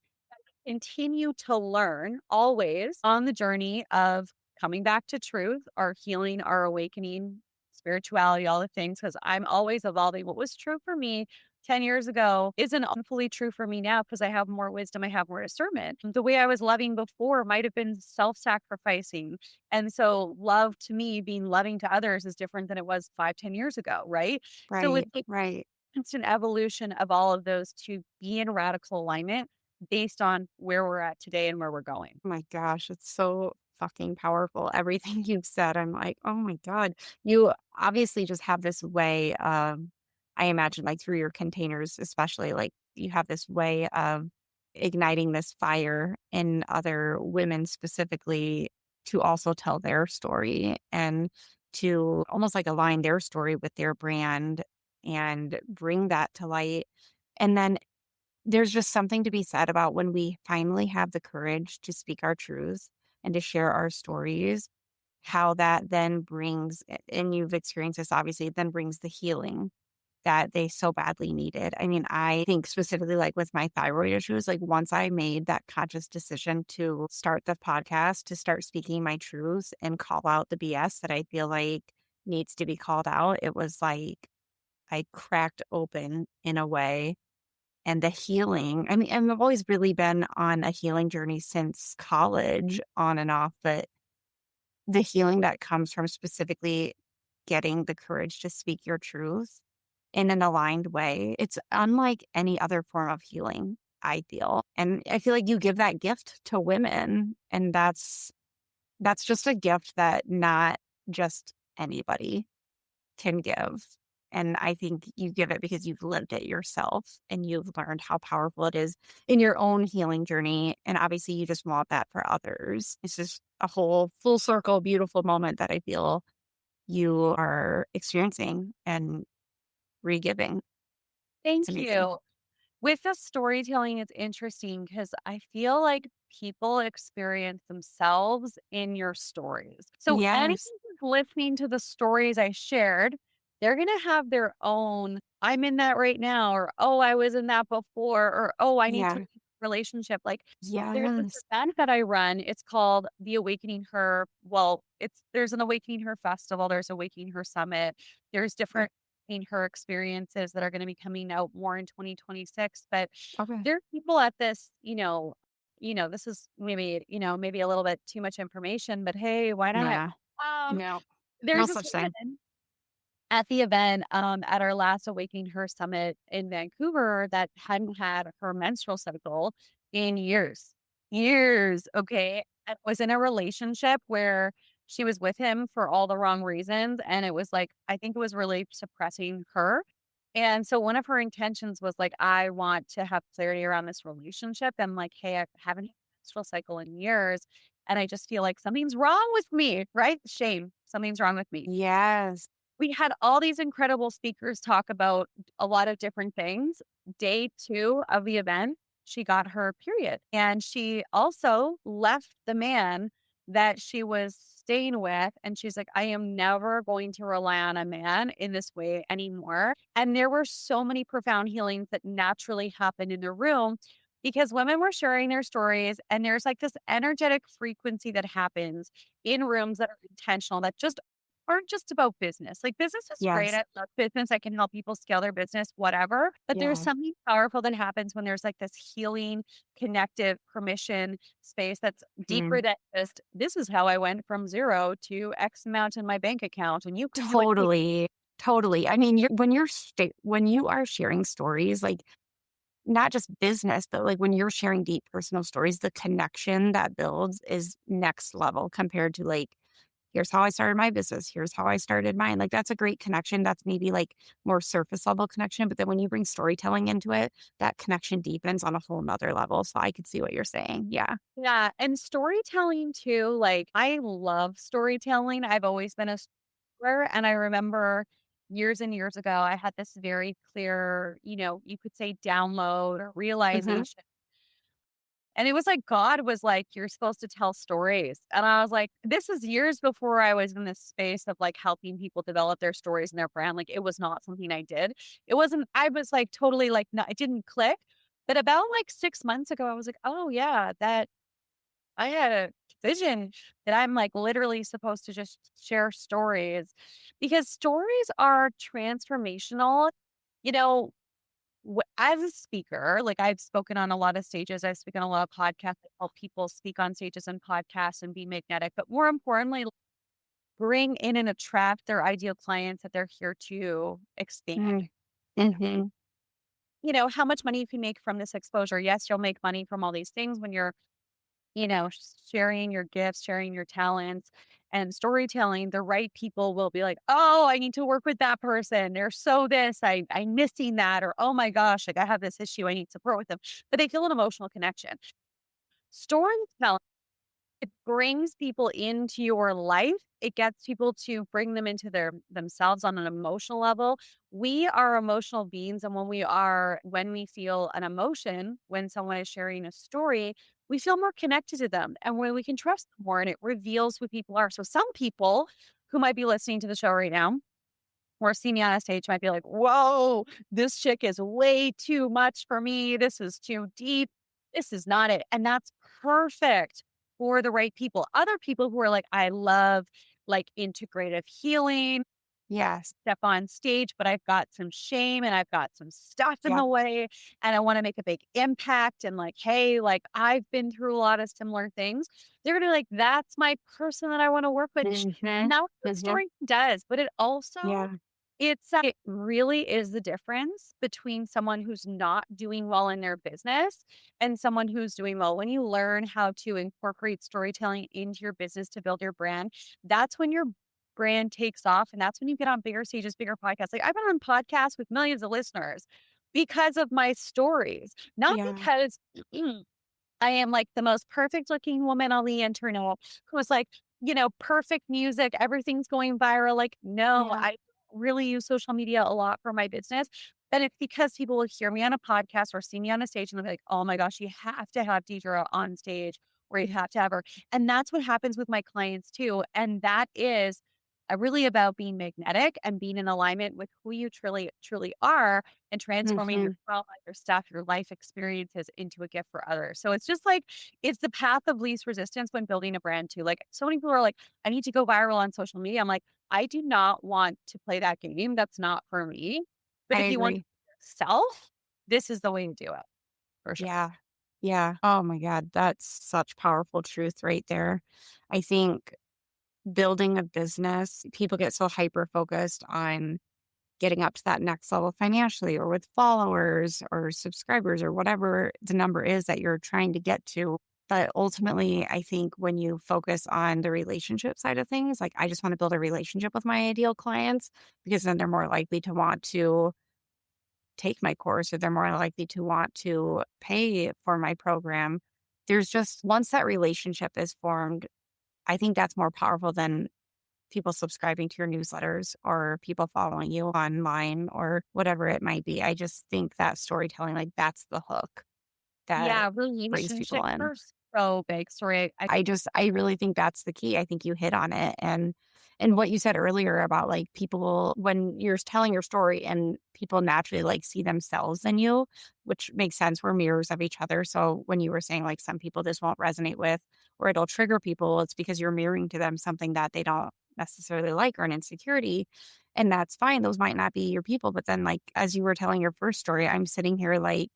continue to learn always on the journey of coming back to truth, our healing, our awakening, spirituality, all the things, because I'm always evolving. What was true for me 10 years ago isn't fully true for me now because I have more wisdom, I have more discernment. The way I was loving before might have been self sacrificing. And so, love to me, being loving to others, is different than it was 5, 10 years ago, right? So, Right. it's like Right. constant evolution of all of those to be in radical alignment based on where we're at today and where we're going. Oh my gosh, it's so fucking powerful. Everything you've said, I'm like, oh my God. You obviously just have this way of, I imagine, like through your containers, especially, like you have this way of igniting this fire in other women specifically to also tell their story and to almost like align their story with their brand and bring that to light. And then there's just something to be said about when we finally have the courage to speak our truths and to share our stories, how that then brings, and you've experienced this obviously, then brings the healing that they so badly needed. I mean, I think specifically like with my thyroid issues, like once I made that conscious decision to start the podcast, to start speaking my truths and call out the BS that I feel like needs to be called out, it was like I cracked open in a way and the healing. I mean, and I've always really been on a healing journey since college, on and off, but the healing that comes from specifically getting the courage to speak your truth in an aligned way, it's unlike any other form of healing, I feel. And I feel like you give that gift to women, and that's just a gift that not just anybody can give. And I think you give it because you've lived it yourself and you've learned how powerful it is in your own healing journey. And obviously, you just want that for others. It's just a whole full circle, beautiful moment that I feel you are experiencing and re-giving. It's Thank amazing. you. With the storytelling, it's interesting because I feel like people experience themselves in your stories. So anyone Yes. who's listening to the stories I shared, they're going to have their own, I'm in that right now, or oh, I was in that before, or oh, I need to Yeah. relationship. Like there's this Yes. event that I run. It's called the Awakening Her. Well, there's an Awakening Her festival, there's Awakening Her summit, there's Okay. different Awakening Her experiences that are going to be coming out more in 2026. But Okay. there are people at this, this is maybe, maybe a little bit too much information, but hey, why not? Yeah. Um, No. No there's this such thing. woman. at the event, at our last Awakening Her Summit in Vancouver that hadn't had her menstrual cycle in years. Years, okay? And was in a relationship where she was with him for all the wrong reasons, and it was like, I think it was really suppressing her. And so one of her intentions was like, "I want to have clarity around this relationship." I'm like, "Hey, I haven't had a menstrual cycle in years, and I just feel like something's wrong with me," right? Shame, something's wrong with me. Yes. We had all these incredible speakers talk about a lot of different things. Day 2 of the event, she got her period, and she also left the man that she was staying with, and she's like, "I am never going to rely on a man in this way anymore." And there were so many profound healings that naturally happened in the room because women were sharing their stories, and there's, like, this energetic frequency that happens in rooms that are intentional that just aren't just about business. Like, business is great. Yes. I love business. I can help people scale their business, whatever. But there's Yeah. something powerful that happens when there's like this healing, connective permission space that's deeper Mm. than just this is how I went from zero to X amount in my bank account. And you can do it too. Totally. Totally. I mean, when you are sharing stories, like not just business, but like when you're sharing deep personal stories, the connection that builds is next level compared to like, here's how I started my business. Here's how I started mine. Like that's a great connection. That's maybe like more surface level connection. But then when you bring storytelling into it, that connection deepens on a whole nother level. So I could see what you're saying. Yeah. Yeah. And storytelling too. Like, I love storytelling. I've always been a storyteller. And I remember years and years ago, I had this very clear, you could say download or Hmm. realization. And it was like God was like, "You're supposed to tell stories." And I was like, this is years before I was in this space of like helping people develop their stories and their brand. Like, it was not something I did. It wasn't, I was like totally like, no, it didn't click. But about like 6 months ago, I was like, oh yeah, that I had a vision that I'm like literally supposed to just share stories because stories are transformational. You know, as a speaker, like I've spoken on a lot of stages, I speak on a lot of podcasts. I help people speak on stages and podcasts and be magnetic, but more importantly, bring in and attract their ideal clients that they're here to expand. Mm-hmm. How much money you can make from this exposure. Yes, you'll make money from all these things when you're, sharing your gifts, sharing your talents and storytelling. The right people will be like, oh, I need to work with that person. They're so this, I'm missing that. Or, oh my gosh, like I have this issue. I need support with them. But they feel an emotional connection. Storytelling, it brings people into your life. It gets people to bring them into themselves on an emotional level. We are emotional beings, and when we feel an emotion, when someone is sharing a story, we feel more connected to them, and when we can trust them more, and it reveals who people are. So some people who might be listening to the show right now or see me on a stage might be like, whoa, this chick is way too much for me. This is too deep. This is not it. And that's perfect for the right people. Other people who are like, I love like integrative healing, Yes. step on stage, but I've got some shame and I've got some stuff in Yeah. the way and I want to make a big impact. And like, hey, like I've been through a lot of similar things. They're going to be like, that's my person that I want to work with. Hmm. And that's what Hmm. story does. But it also Yeah. it really is the difference between someone who's not doing well in their business and someone who's doing well. When you learn how to incorporate storytelling into your business to build your brand, that's when your brand takes off. And that's when you get on bigger stages, bigger podcasts. Like I've been on podcasts with millions of listeners because of my stories, not Yeah. because I am like the most perfect looking woman on the internet who's like, perfect music, everything's going viral. Like, no, Yeah. I really use social media a lot for my business. And it's because people will hear me on a podcast or see me on a stage and they'll be like, oh my gosh, you have to have Deidre on stage or you have to have her. And that's what happens with my clients too. And that is really about being magnetic and being in alignment with who you truly, truly are and transforming your Hmm. trauma, your stuff, your life experiences into a gift for others. So it's just like, it's the path of least resistance when building a brand too. Like so many people are like, I need to go viral on social media. I'm like, I do not want to play that game. That's not for me. But I if you want agree. yourself, this is the way to do it for sure. Yeah. Yeah. Oh my God. That's such powerful truth right there. I think building a business, people get so hyper focused on getting up to that next level financially or with followers or subscribers or whatever the number is that you're trying to get to. But ultimately, I think when you focus on the relationship side of things, like I just want to build a relationship with my ideal clients because then they're more likely to want to take my course or they're more likely to want to pay for my program. There's just once that relationship is formed, I think that's more powerful than people subscribing to your newsletters or people following you online or whatever it might be. I just think that storytelling, like that's the hook that Yeah, brings people relationships in. are so big. Sorry. I really think that's the key. I think you hit on it. And what you said earlier about like people when you're telling your story and people naturally like see themselves in you, which makes sense. We're mirrors of each other. So when you were saying like some people this won't resonate with or it'll trigger people, it's because you're mirroring to them something that they don't necessarily like or an insecurity. And that's fine. Those might not be your people. But then like as you were telling your first story, I'm sitting here like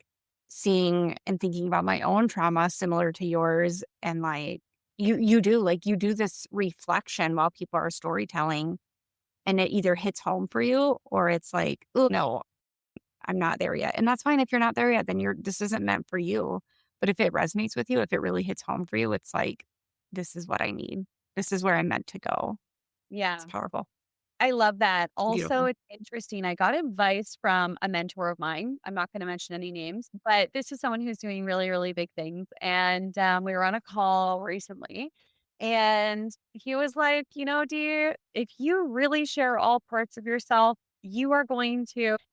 seeing and thinking about my own trauma similar to yours and like you do this reflection while people are storytelling and it either hits home for you or it's like oh no, I'm not there yet. And that's fine if you're not there yet, then you're this isn't meant for you. But if it resonates with you, if it really hits home for you, it's like this is what I need, this is where I'm meant to go. It's Yeah. powerful. I love that. Also, Beautiful. it's interesting. I got advice from a mentor of mine. I'm not going to mention any names, but this is someone who's doing really, really big things. And we were on a call recently, and he was like, dear, if you really share all parts of yourself,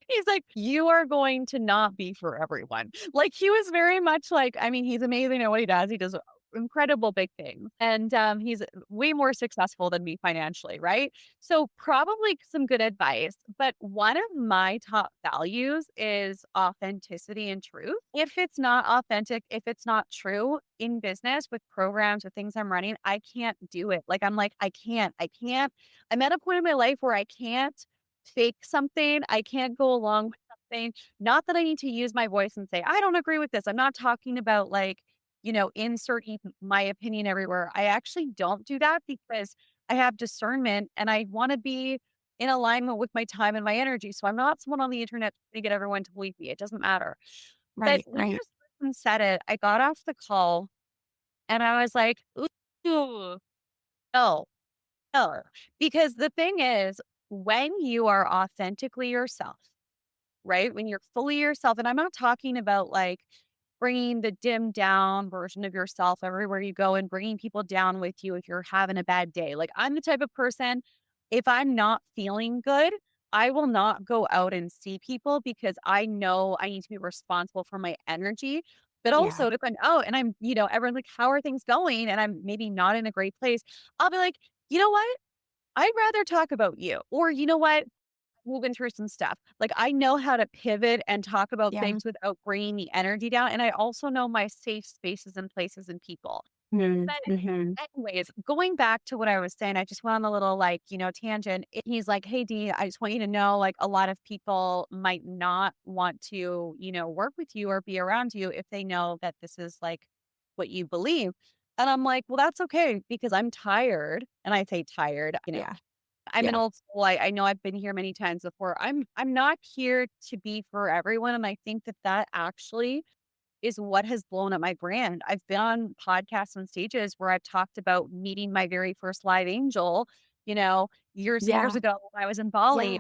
he's like, you are going to not be for everyone. Like, he was very much like, I mean, he's amazing at what he does. He does incredible big things. And he's way more successful than me financially, right? So probably some good advice, but one of my top values is authenticity and truth. If it's not authentic, if it's not true in business with programs or things I'm running, I can't do it. Like I'm like, I can't. I'm at a point in my life where I can't fake something. I can't go along with something. Not that I need to use my voice and say, I don't agree with this. I'm not talking about like, inserting my opinion everywhere. I actually don't do that because I have discernment and I want to be in alignment with my time and my energy. So I'm not someone on the internet to get everyone to believe me. It doesn't matter. But Right, when right. this person said it, I got off the call and I was like, ooh, no, no. Because the thing is, when you are authentically yourself, right? When you're fully yourself, and I'm not talking about like bringing the dimmed down version of yourself everywhere you go and bringing people down with you if you're having a bad day. Like, I'm the type of person, if I'm not feeling good, I will not go out and see people because I know I need to be responsible for my energy. But Yeah, also, if I'm out and everyone's like, how are things going? And I'm maybe not in a great place, I'll be like, you know what? I'd rather talk about you. Or, you know what? Moving through some stuff. Like, I know how to pivot and talk about yeah. things without bringing the energy down, and I also know my safe spaces and places and people. Mm, But hmm. anyways, going back to what I was saying, I just went on a little, like, tangent. He's like, "Hey, Dee, I just want you to know, like, a lot of people might not want to, work with you or be around you if they know that this is, like, what you believe." And I'm like, "Well, that's okay because I'm tired." And I say tired, Yeah, I'm an yeah, old school. I know I've been here many times before. I'm not here to be for everyone, and I think that that actually is what has blown up my brand. I've been on podcasts and stages where I've talked about meeting my very first live angel, years and years yeah, ago when I was in Bali.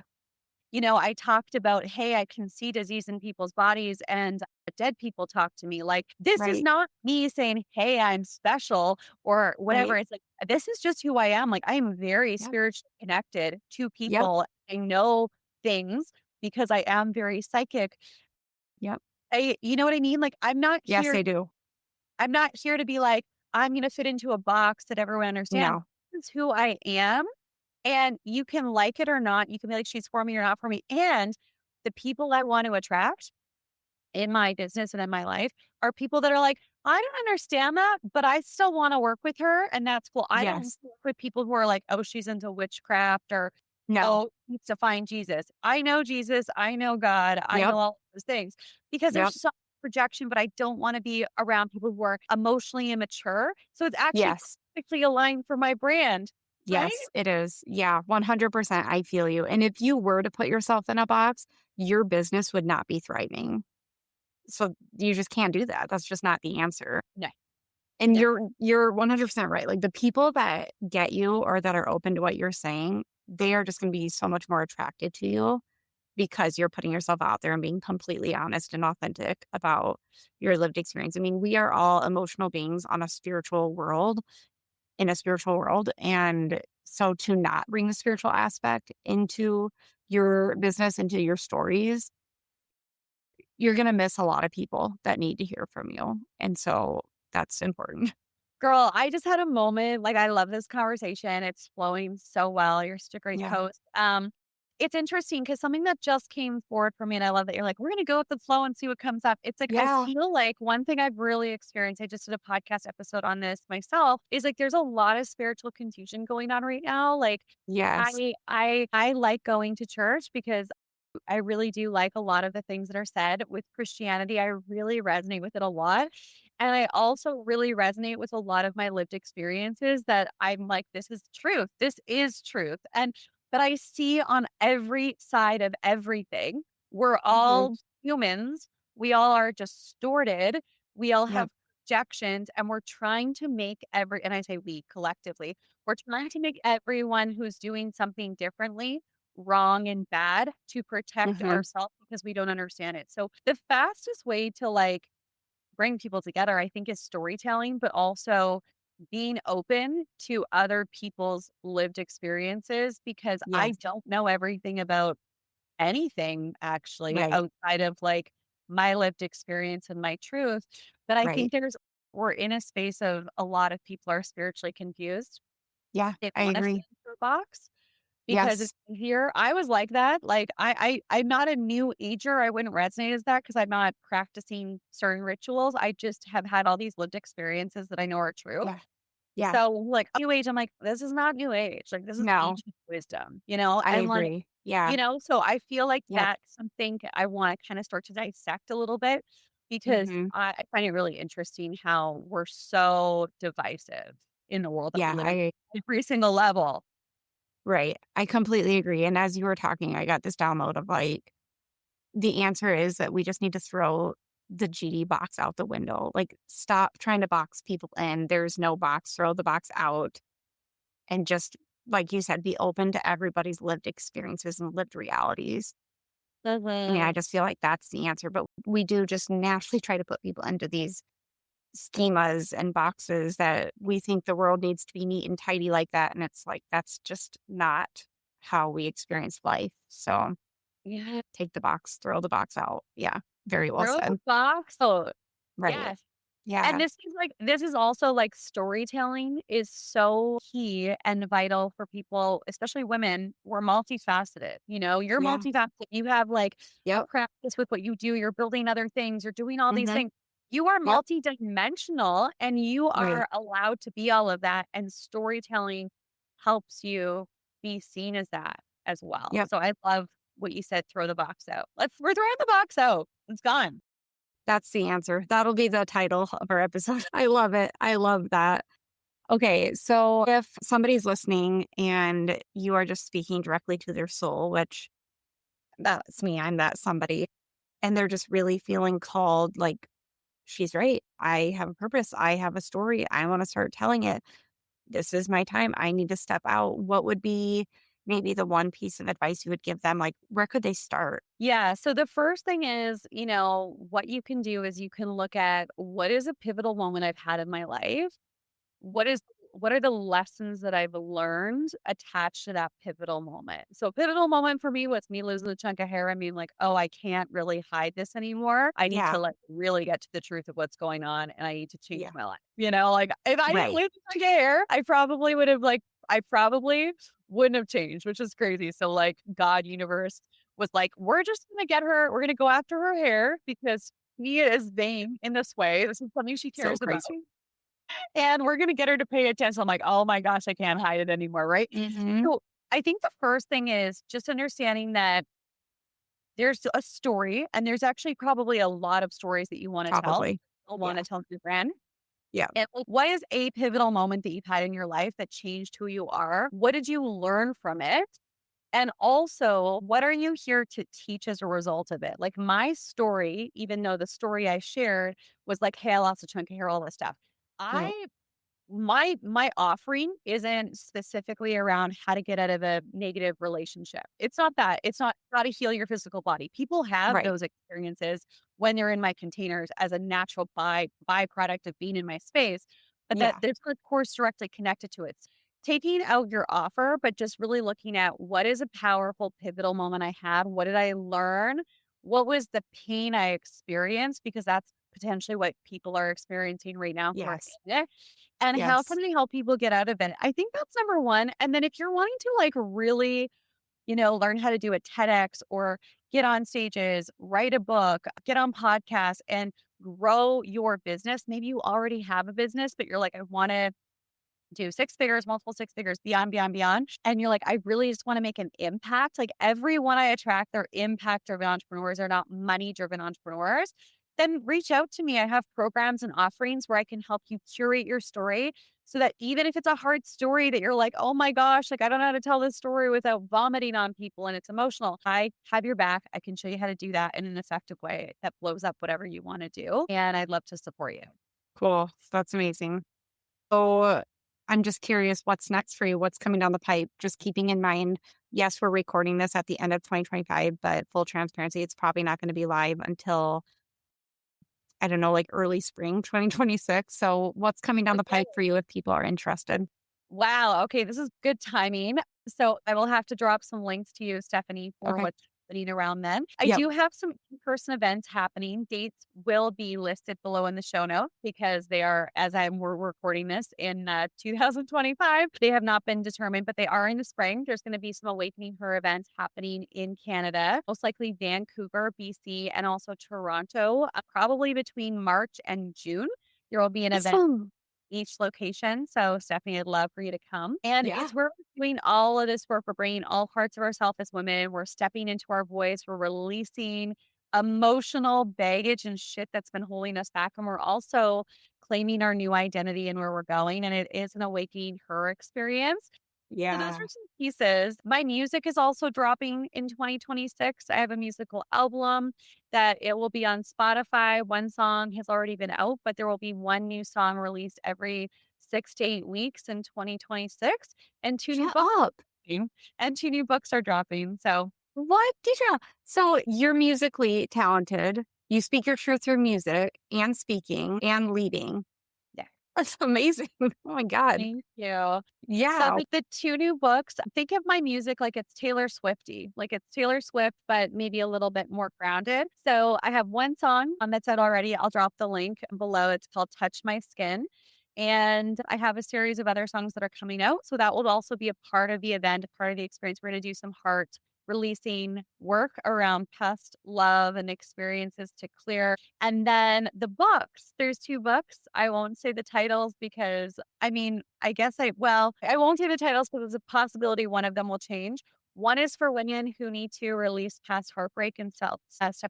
yeah. I talked about, hey, I can see disease in people's bodies and dead people talk to me. Like, this is Right, not me saying, hey, I'm special or whatever. right. It's like, this is just who I am. Like, I am very Yep, spiritually connected to yep, people. I know things because I am very psychic. yep. You know what I mean? Like, Yes, I do. I'm not here to be like, I'm going to fit into a box that everyone understands. No. This is who I am. And you can like it or not. You can be like, she's for me or not for me. And the people I want to attract in my business and in my life are people that are like, I don't understand that, but I still want to work with her. And that's cool. I don't Yes. work with people who are like, oh, she's into witchcraft or, No. oh, needs to find Jesus. I know Jesus. I know God. I Yep, know all those things because yep. there's some projection, but I don't want to be around people who are emotionally immature. So it's actually Yes. perfectly aligned for my brand. right? Yes, it is. Yeah, 100%. I feel you. And if you were to put yourself in a box, your business would not be thriving. So you just can't do that. That's just not the answer. No, And no. you're 100% right. Like the people that get you or that are open to what you're saying, they are just going to be so much more attracted to you because you're putting yourself out there and being completely honest and authentic about your lived experience. I mean, we are all emotional beings on a spiritual world, in a spiritual world. And so to not bring the spiritual aspect into your business, into your stories, you're going to miss a lot of people that need to hear from you. And so that's important. Girl, I just had a moment. Like, I love this conversation. It's flowing so well. You're such a great Yeah. host. It's interesting because something that just came forward for me, and I love that you're like, we're gonna go with the flow and see what comes up. It's like I Yeah. feel like one thing I've really experienced, I just did a podcast episode on this myself, is like there's a lot of spiritual confusion going on right now. Like Yes. I like going to church because I really do like a lot of the things that are said with Christianity. I really resonate with it a lot. And I also really resonate with a lot of my lived experiences that I'm like, this is truth. This is truth. And but I see on every side of everything, we're Hmm. all humans. We all are distorted. We all have Yep. projections, and we're trying to make and I say we collectively, we're trying to make everyone who's doing something differently wrong and bad to protect Hmm. ourselves because we don't understand it. So the fastest way to like bring people together, I think, is storytelling, but also being open to other people's lived experiences because I Yes. don't know everything about anything actually Right. outside of like my lived experience and my truth. But I Right. think we're in a space of a lot of people are spiritually confused. Yeah. They I want to fit agree. into a box because it's Yes. easier. I was like that. Like I'm not a new ager. I wouldn't resonate as that because I'm not practicing certain rituals. I just have had all these lived experiences that I know are true. Yeah. Yeah. So like new age, I'm like, this is not new age. Like this is No, ancient wisdom, you know? I And like, agree. Yeah. so I feel like Yep. that's something I want to kind of start to dissect a little bit because Hmm. I find it really interesting how we're so divisive in the world that we Yeah. live in every single level. Right. I completely agree. And as you were talking, I got this download of like, the answer is that we just need to throw the GD box out the window. Like, stop trying to box people in. There's no box. Throw the box out and just, like you said, be open to everybody's lived experiences and lived realities. I mean, I Mhm. just feel like that's the answer. But we do just naturally try to put people into these schemas and boxes that we think the world needs to be neat and tidy like that. And it's like, that's just not how we experience life. So Yeah. take the box, throw the box out. Yeah. Very well Throw the said. box. Oh, Right. yes. And Yeah. this is also like storytelling is so key and vital for people, especially women. We're multifaceted. You know, you're Yeah. multifaceted. You have like a Yep. practice with what you do. You're building other things. You're doing all these Mhm. things. You are Yep. multidimensional and you Right. are allowed to be all of that. And storytelling helps you be seen as that as well. Yep. So I love what you said, throw the box out. We're throwing the box out. It's gone. That's the answer. That'll be the title of our episode. I love it. I love that. Okay. So if somebody's listening and you are just speaking directly to their soul, which that's me, I'm that somebody, and they're just really feeling called, like, she's right. I have a purpose. I have a story. I want to start telling it. This is my time. I need to step out. What would be maybe the one piece of advice you would give them? Like, where could they start? Yeah. So the first thing is, what you can do is you can look at what is a pivotal moment I've had in my life. What is what are the lessons that I've learned attached to that pivotal moment? So a pivotal moment for me was me losing a chunk of hair. I mean, like, oh, I can't really hide this anymore. I need to Yeah. like really get to the truth of what's going on and I need to change Yeah. my life. You know, like if I didn't Right. lose a chunk of hair, I probably wouldn't have changed, which is crazy. So like God universe was like, we're just gonna get her, we're gonna go after her hair because she is vain in this way. This is something she So cares about. crazy. And we're gonna get her to pay attention. I'm like, "Oh my gosh, I can't hide it anymore," right? Hmm. So, I think the first thing is just understanding that there's a story, and there's actually probably a lot of stories that you wanna tell. Probably. You'll wanna Yeah. tell your friend. Yeah. And like, what is a pivotal moment that you've had in your life that changed who you are? What did you learn from it? And also, what are you here to teach as a result of it? Like my story, even though the story I shared was like, hey, I lost a chunk of hair, all this stuff. Right. I my offering isn't specifically around how to get out of a negative relationship. It's not that. It's not how to heal your physical body. People have Right. those experiences when they're in my containers as a natural byproduct of being in my space, but that Yeah. there's no course directly connected to it. Taking out your offer, but just really looking at what is a powerful pivotal moment I had? What did I learn? What was the pain I experienced? Because that's potentially what people are experiencing right now who are Yes. in it, and how Yes. can we help people get out of it? I think that's number 1, and then if you're wanting to, like, really, learn how to do a TEDx or get on stages, write a book, get on podcasts, and grow your business, maybe you already have a business, but you're like, "I wanna do 6 figures, multiple 6 figures, beyond, beyond, beyond." And you're like, I really just want to make an impact. Like everyone I attract, they're impact driven entrepreneurs, they're not money driven entrepreneurs. Then reach out to me. I have programs and offerings where I can help you curate your story so that even if it's a hard story that you're like, oh my gosh, like I don't know how to tell this story without vomiting on people and it's emotional, I have your back. I can show you how to do that in an effective way that blows up whatever you want to do. And I'd love to support you. Cool. That's amazing. So I'm just curious what's next for you? What's coming down the pipe? Just keeping in mind, yes, we're recording this at the end of 2025, but full transparency, it's probably not going to be live until, I don't know, like early spring 2026. So what's coming down the pipe for you if people are interested? Wow. Okay. This is good timing. So I will have to drop some links to you, Stephanie, for Okay. what's happening around then. I Yep. do have some in-person events happening. Dates will be listed below in the show notes because they are, as we're recording this in 2025, they have not been determined, but they are in the spring. There's going to be some Awakening Her events happening in Canada, most likely Vancouver, BC, and also Toronto, probably between March and June. There will be an event Awesome. each location. So, Stephanie, I'd love for you to come. And Yeah. it's where we're doing all of this work. We're bringing all parts of ourselves as women. We're stepping into our voice. We're releasing emotional baggage and shit that's been holding us back. And we're also claiming our new identity and where we're going. And it is an awakening her experience. So those Yeah. are some pieces. My music is also dropping in 2026. I have a musical album that it will be on Spotify. One song has already been out, but there will be one new song released every 6 to 8 weeks in 2026, and 2 new Shut books up. are dropping, and 2 new books are dropping. So, What did you? So you're musically talented. You speak your truth through music and speaking and leading. yeah. That's amazing. Oh my God. Thank you. So Yeah. the 2 new books, think of my music like it's Taylor Swifty, like it's Taylor Swift, but maybe a little bit more grounded. So I have one song that's out already. I'll drop the link below. It's called Touch My Skin. And I have a series of other songs that are coming out. So that will also be a part of the event, a part of the experience. We're going to do some heart releasing work around past love and experiences to clear. And then the books, there's 2 books. I won't say the titles because I won't say the titles because there's a possibility one of them will change. One is for women who need to release past heartbreak and step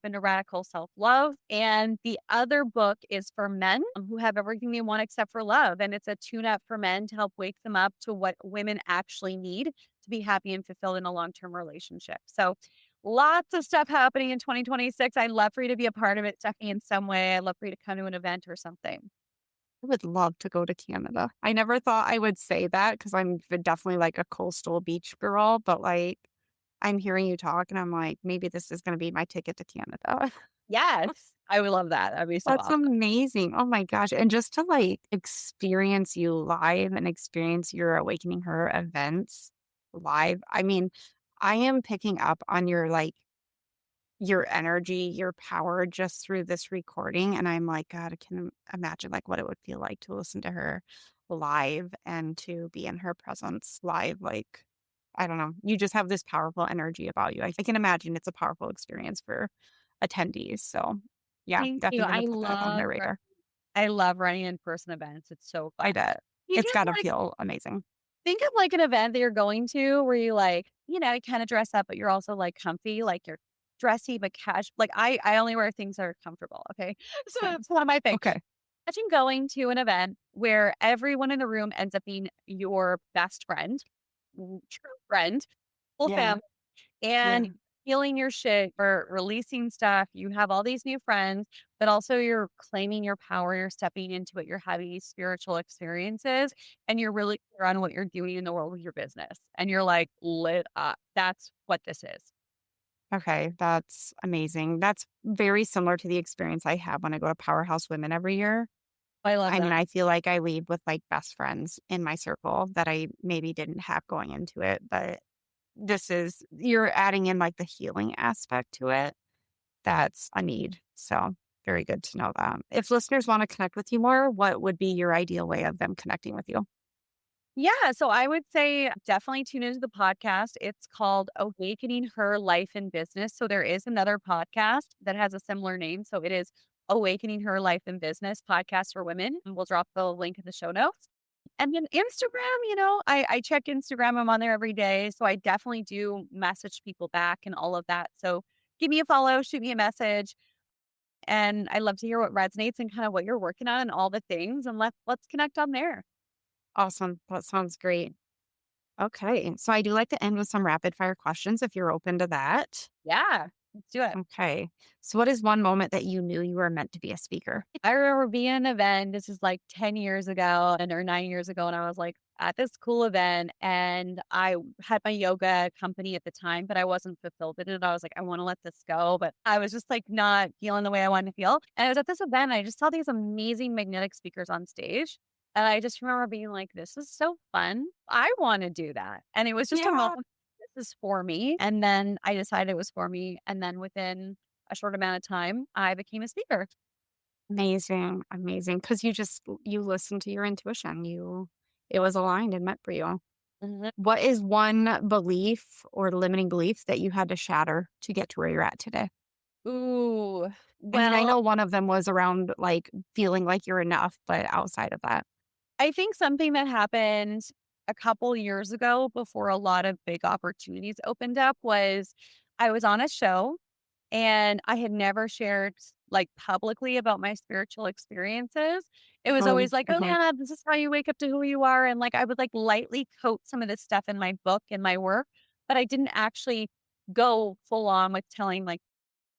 into radical self love. And the other book is for men who have everything they want except for love. And it's a tune up for men to help wake them up to what women actually need to be happy and fulfilled in a long term relationship. So, lots of stuff happening in 2026. I'd love for you to be a part of it, Stephanie, in some way. I'd love for you to come to an event or something. I would love to go to Canada. I never thought I would say that because I'm definitely like a coastal beach girl, but like I'm hearing you talk and I'm like, maybe this is going to be my ticket to Canada. Yes, I would love that. That'd be so That's awesome. amazing. Oh my gosh. And just to like experience you live and experience your Awakening Her events live. I mean, I am picking up on your energy, your power just through this recording. And I'm like, God, I can imagine like what it would feel like to listen to her live and to be in her presence live. Like, I don't know. You just have this powerful energy about you. I can imagine it's a powerful experience for attendees. So yeah, Thank you. definitely gonna put that on my radar. I love running in-person events. It's so I fun. bet. You It's just gotta like feel amazing. think of like an event that you're going to where you like, you kind of dress up, but you're also like comfy, like you're dressy but casual. Like I only wear things that are comfortable. Okay. So Okay. that's one of my things. Okay. Imagine going to an event where everyone in the room ends up being your best friend, true friend, full Yeah. family, and Yeah. healing your shit or releasing stuff. You have all these new friends, but also you're claiming your power. You're stepping into it. You're having these spiritual experiences, and you're really clear on what you're doing in the world with your business. And you're like lit up. That's what this is. Okay, that's amazing. That's very similar to the experience I have when I go to Powerhouse Women every year. I love I mean, that. I feel like I leave with like best friends in my circle that I maybe didn't have going into it, but you're adding in like the healing aspect to it. That's a need. So, very good to know that. If listeners want to connect with you more, what would be your ideal way of them connecting with you? Yeah, so I would say definitely tune into the podcast. It's called Awakening Her Life and Business. So there is another podcast that has a similar name. So it is Awakening Her Life and Business podcast for women. And we'll drop the link in the show notes. And then Instagram, I check Instagram. I'm on there every day. So I definitely do message people back and all of that. So give me a follow, shoot me a message. And I love to hear what resonates and kind of what you're working on and all the things. And let's connect on there. Awesome. That sounds great. Okay. So, I do like to end with some rapid fire questions if you're open to that. Yeah, let's do it. Okay. So, what is one moment that you knew you were meant to be a speaker? I remember being at an event, this is like 10 years ago and or 9 years ago. And I was like at this cool event and I had my yoga company at the time, but I wasn't fulfilled in it. I was like, I want to let this go. But I was just like not feeling the way I wanted to feel. And I was at this event and I just saw these amazing magnetic speakers on stage. And I just remember being like, this is so fun. I want to do that. And it was just a Yeah. moment. This is for me. And then I decided it was for me. And then within a short amount of time, I became a speaker. Amazing. Amazing. Because you listened to your intuition. It was aligned and meant for you. Mhm. What is one belief or limiting belief that you had to shatter to get to where you're at today? Ooh, I mean, I well, know one of them was around like feeling like you're enough, but outside of that. I think something that happened a couple years ago before a lot of big opportunities opened up was I was on a show and I had never shared like publicly about my spiritual experiences. It was always like, oh Mhm. yeah, this is how you wake up to who you are. And like I would like lightly coat some of this stuff in my book and my work, but I didn't actually go full on with telling like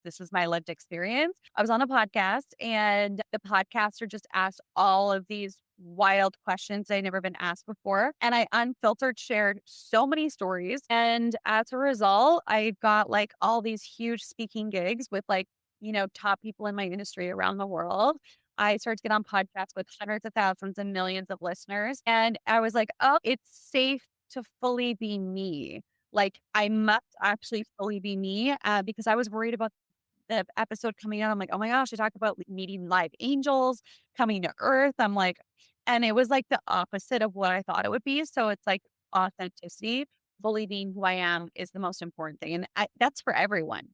this is my lived experience. I was on a podcast and the podcaster just asked all of these wild questions that I'd never been asked before. And I unfiltered shared so many stories. And as a result, I got like all these huge speaking gigs with like, top people in my industry around the world. I started to get on podcasts with hundreds of thousands and millions of listeners. And I was like, oh, it's safe to fully be me. Like, I must actually fully be me because I was worried about the episode coming out, I'm like, "Oh my gosh, I talked about meeting live angels, coming to Earth." I'm like and it was like the opposite of what I thought it would be. So it's like authenticity, believing who I am is the most important thing. And that's for everyone.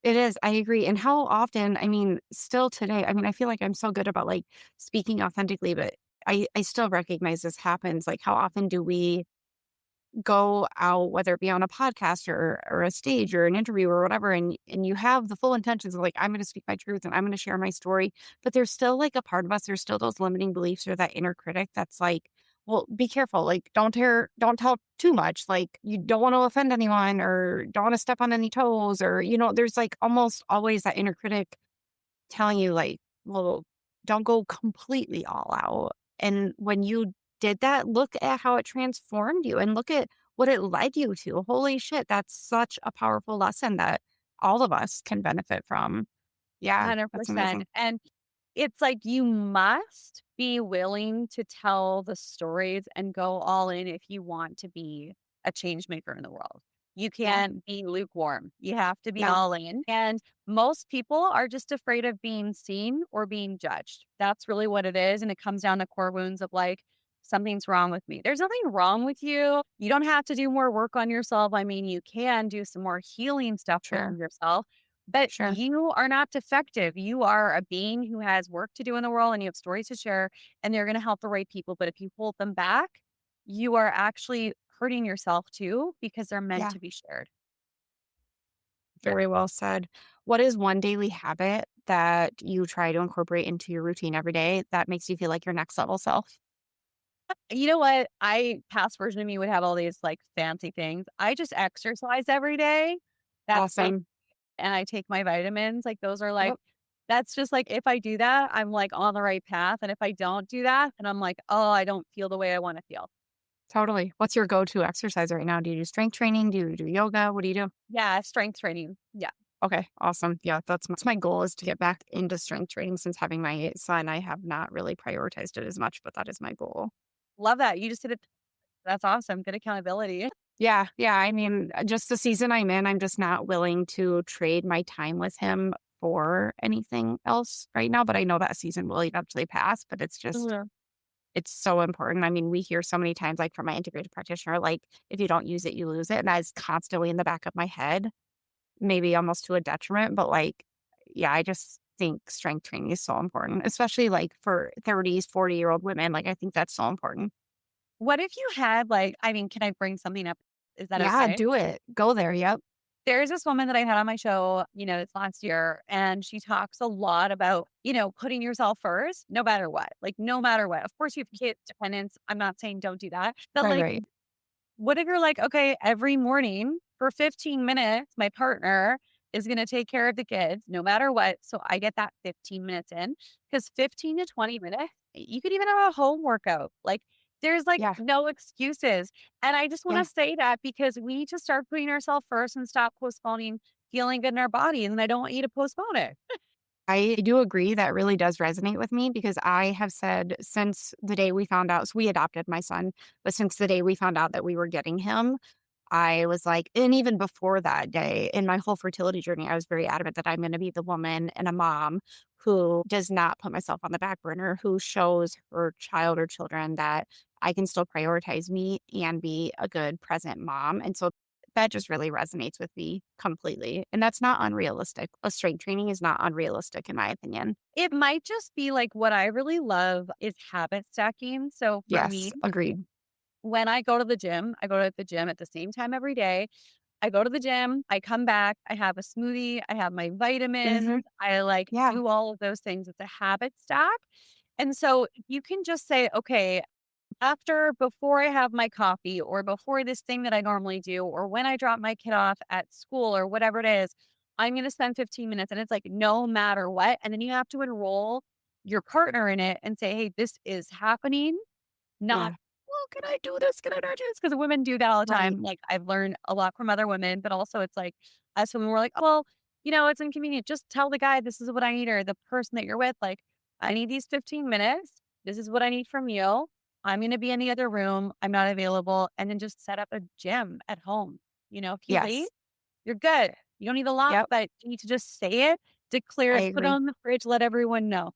It is. I agree. And how often, I mean, still today, I mean, I feel like I'm so good about like speaking authentically, but I still recognize this happens. Like, how often do we go out, whether it be on a podcast or a stage or an interview or whatever, and you have the full intentions of like, I'm going to speak my truth and I'm going to share my story, but there's still like a part of us, there's still those limiting beliefs or that inner critic that's like, well, be careful, like don't tell too much, like you don't want to offend anyone or don't want to step on any toes, or there's like almost always that inner critic telling you like, well, don't go completely all out. And when you did that, look at how it transformed you and look at what it led you to. Holy shit, that's such a powerful lesson that all of us can benefit from. Yeah, that's 100%. amazing. And it's like you must be willing to tell the stories and go all in if you want to be a change maker in the world. You Yeah. can't be lukewarm. You have to be No, all in. And most people are just afraid of being seen or being judged. That's really what it is. And it comes down to core wounds of like, something's wrong with me. There's nothing wrong with you. You don't have to do more work on yourself. I mean, you can do some more healing stuff within sure, yourself, but sure. you are not defective. You are a being who has work to do in the world and you have stories to share and they're going to help the right people. But if you hold them back, you are actually hurting yourself too because they're meant Yeah. to be shared. Yeah. Very well said. What is one daily habit that you try to incorporate into your routine every day that makes you feel like your next level self? You know what? Past version of me would have all these like fancy things. I just exercise every day. That's my, Awesome. and I take my vitamins. Like those are like, Yep, that's just like, if I do that, I'm like on the right path. And if I don't do that, and I'm like, oh, I don't feel the way I want to feel. totally. What's your go-to exercise right now? Do you do strength training? Do you do yoga? What do you do? Yeah. Strength training. Yeah. Okay, awesome. Yeah, that's my goal is to get back into strength training since having my son. I have not really prioritized it as much, but that is my goal. Love that. You just did it. That's awesome. Good accountability. Yeah, yeah. I mean, just the season I'm in, I'm just not willing to trade my time with him for anything else right now. But I know that season will eventually pass. But it's just, Mhm. it's so important. I mean, we hear so many times, like from my integrated practitioner, like if you don't use it, you lose it. And that's constantly in the back of my head, maybe almost to a detriment. But like, yeah, I just think strength training is so important, especially like for 30s, 40-year-old women. Like, I think that's so important. What if you had like, I mean, can I bring something up? Is that Yeah, okay? do it. Go there. Yep. There's this woman that I had on my show, this last year, and she talks a lot about, putting yourself first, no matter what. Like, no matter what. Of course, you have kids, dependents. I'm not saying don't do that. But Right, like, right. what if you're like, okay, every morning for 15 minutes, my partner is going to take care of the kids no matter what. So I get that 15 minutes in because 15 to 20 minutes, you could even have a home workout. Like there's like Yeah. no excuses. And I just want Yeah. to say that because we need to start putting ourselves first and stop postponing feeling good in our body. And I don't want you to postpone it. I do agree that really does resonate with me because I have said since the day we found out, so we adopted my son, but since the day we found out that we were getting him, I was like, and even before that day in my whole fertility journey, I was very adamant that I'm going to be the woman and a mom who does not put myself on the back burner, who shows her child or children that I can still prioritize me and be a good present mom. And so that just really resonates with me completely. And that's not unrealistic. A strength training is not unrealistic, in my opinion. It might just be like what I really love is habit stacking. So for me, Yes, agreed. when I go to the gym, I go to the gym at the same time every day. I go to the gym, I come back, I have a smoothie, I have my Hmm. vitamins, I like Yeah. do all of those things. It's a habit stack. And so you can just say, okay, before I have my coffee or before this thing that I normally do, or when I drop my kid off at school or whatever it is, I'm going to spend 15 minutes and it's like no matter what. And then you have to enroll your partner in it and say, hey, this is happening. Not, Yeah. "Well, can I do this? Can I not do this?" Because women do that all the Right. time. Like, I've learned a lot from other women, but also it's like, us women, we're like, "Oh, well, it's inconvenient. Just tell the guy this is what I need or the person that you're with, like, I need these 15 minutes. This is what I need from you. I'm gonna be in the other room. I'm not available." And then just set up a gym at home. If you leave, Yes. you're good. You don't need a lot, Yep. but you need to just say it, declare I it, put it agree. on the fridge, let everyone know.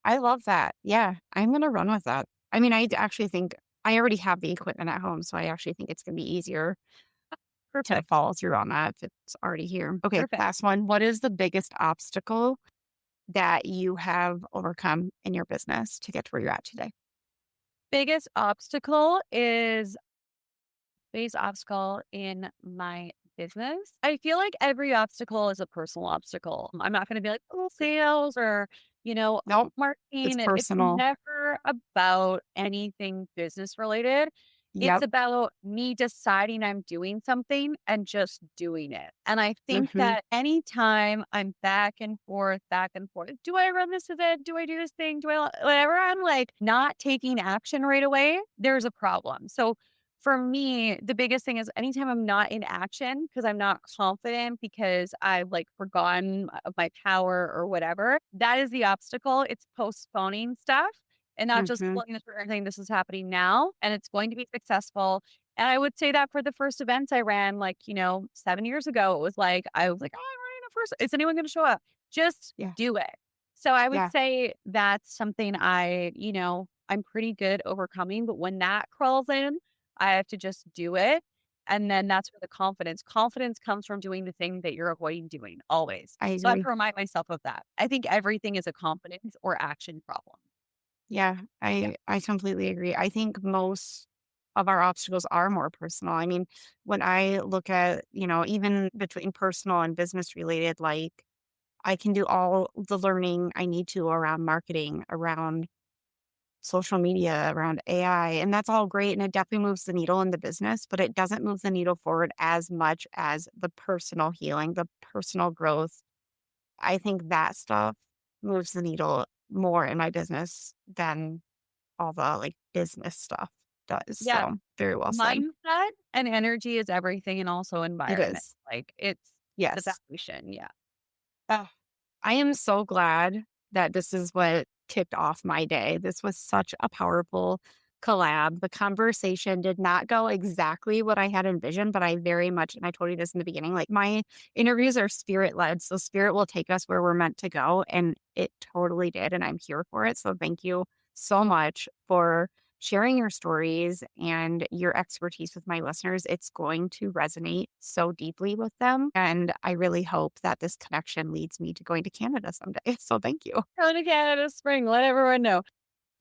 I love that. Yeah. I'm going to run with that. I mean, actually think I already have the equipment at home. So I actually think it's going to be easier to Perfect. follow through on that if it's already here. Okay. Perfect. Last one. What is the biggest obstacle that you have overcome in your business to get to where you're at today? Biggest obstacle is biggest obstacle in my business. I feel like every obstacle is a personal obstacle. I'm not going to be like, oh, sales or, Nope. It's marketing. It's personal. never about anything business related. It's Yep. about me deciding I'm doing something and just doing it. And I think Hmm. that anytime I'm back and forth, do I run this event? Do I do this thing? Whatever? I'm like not taking action right away, there's a problem. So for me, the biggest thing is anytime I'm not in action because I'm not confident because I've like forgotten of my power or whatever, that is the obstacle. It's postponing stuff and not just Hmm. pulling the trigger and saying this is happening now and it's going to be successful. And I would say that for the first events I ran, like, 7 years ago, it was like, I was like, oh, I'm running a first. Is anyone going to show up? Just Yeah. do it. So I would Yeah. say that's something I'm pretty good overcoming. But when that crawls in, I have to just do it. And then that's where the confidence comes from doing the thing that you're avoiding doing always. I So I have agree. to remind myself of that. I think everything is a confidence or action problem. Yeah. Yeah. I completely agree. I think most of our obstacles are more personal. I mean, when I look at, even between personal and business related, like I can do all the learning I need to around marketing, around social media, around AI, and that's all great. And it definitely moves the needle in the business, but it doesn't move the needle forward as much as the personal healing, the personal growth. I think that stuff moves the needle more in my business than all the like business stuff does. Yeah. So very well said. Mindset and energy is everything, and also It environment. is. Like, it's the Yes. foundation. Yeah. Oh, I am so glad that this is what kicked off my day. This was such a powerful collab. The conversation did not go exactly what I had envisioned, but I very much, and I told you this in the beginning, like my interviews are spirit led. So spirit will take us where we're meant to go. And it totally did. And I'm here for it. So thank you so much for sharing your stories and your expertise with my listeners. It's going to resonate so deeply with them. And I really hope that this connection leads me to going to Canada someday. So thank you. Go to Canada Spring. Let everyone know.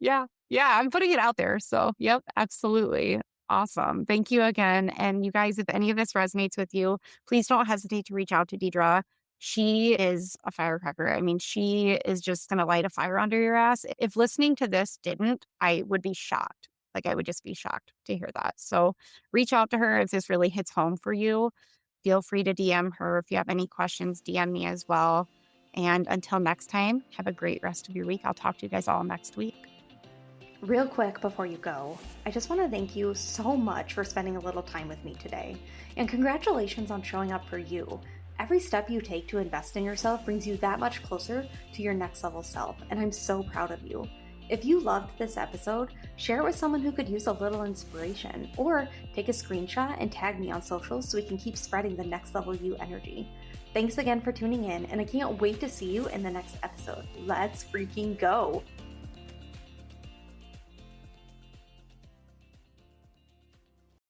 Yeah. Yeah. I'm putting it out there. So, yep, absolutely. Awesome. Thank you again. And you guys, if any of this resonates with you, please don't hesitate to reach out to Deidre. She is a firecracker. I mean, she is just going to light a fire under your ass. If listening to this didn't, I would be shocked. Like, I would just be shocked to hear that. So, reach out to her if this really hits home for you. Feel free to DM her. If you have any questions, DM me as well. And until next time, have a great rest of your week. I'll talk to you guys all next week. Real quick before you go, I just want to thank you so much for spending a little time with me today. And congratulations on showing up for you. Every step you take to invest in yourself brings you that much closer to your next level self, and I'm so proud of you. If you loved this episode, share it with someone who could use a little inspiration, or take a screenshot and tag me on socials so we can keep spreading the next level you energy. Thanks again for tuning in, and I can't wait to see you in the next episode. Let's freaking go!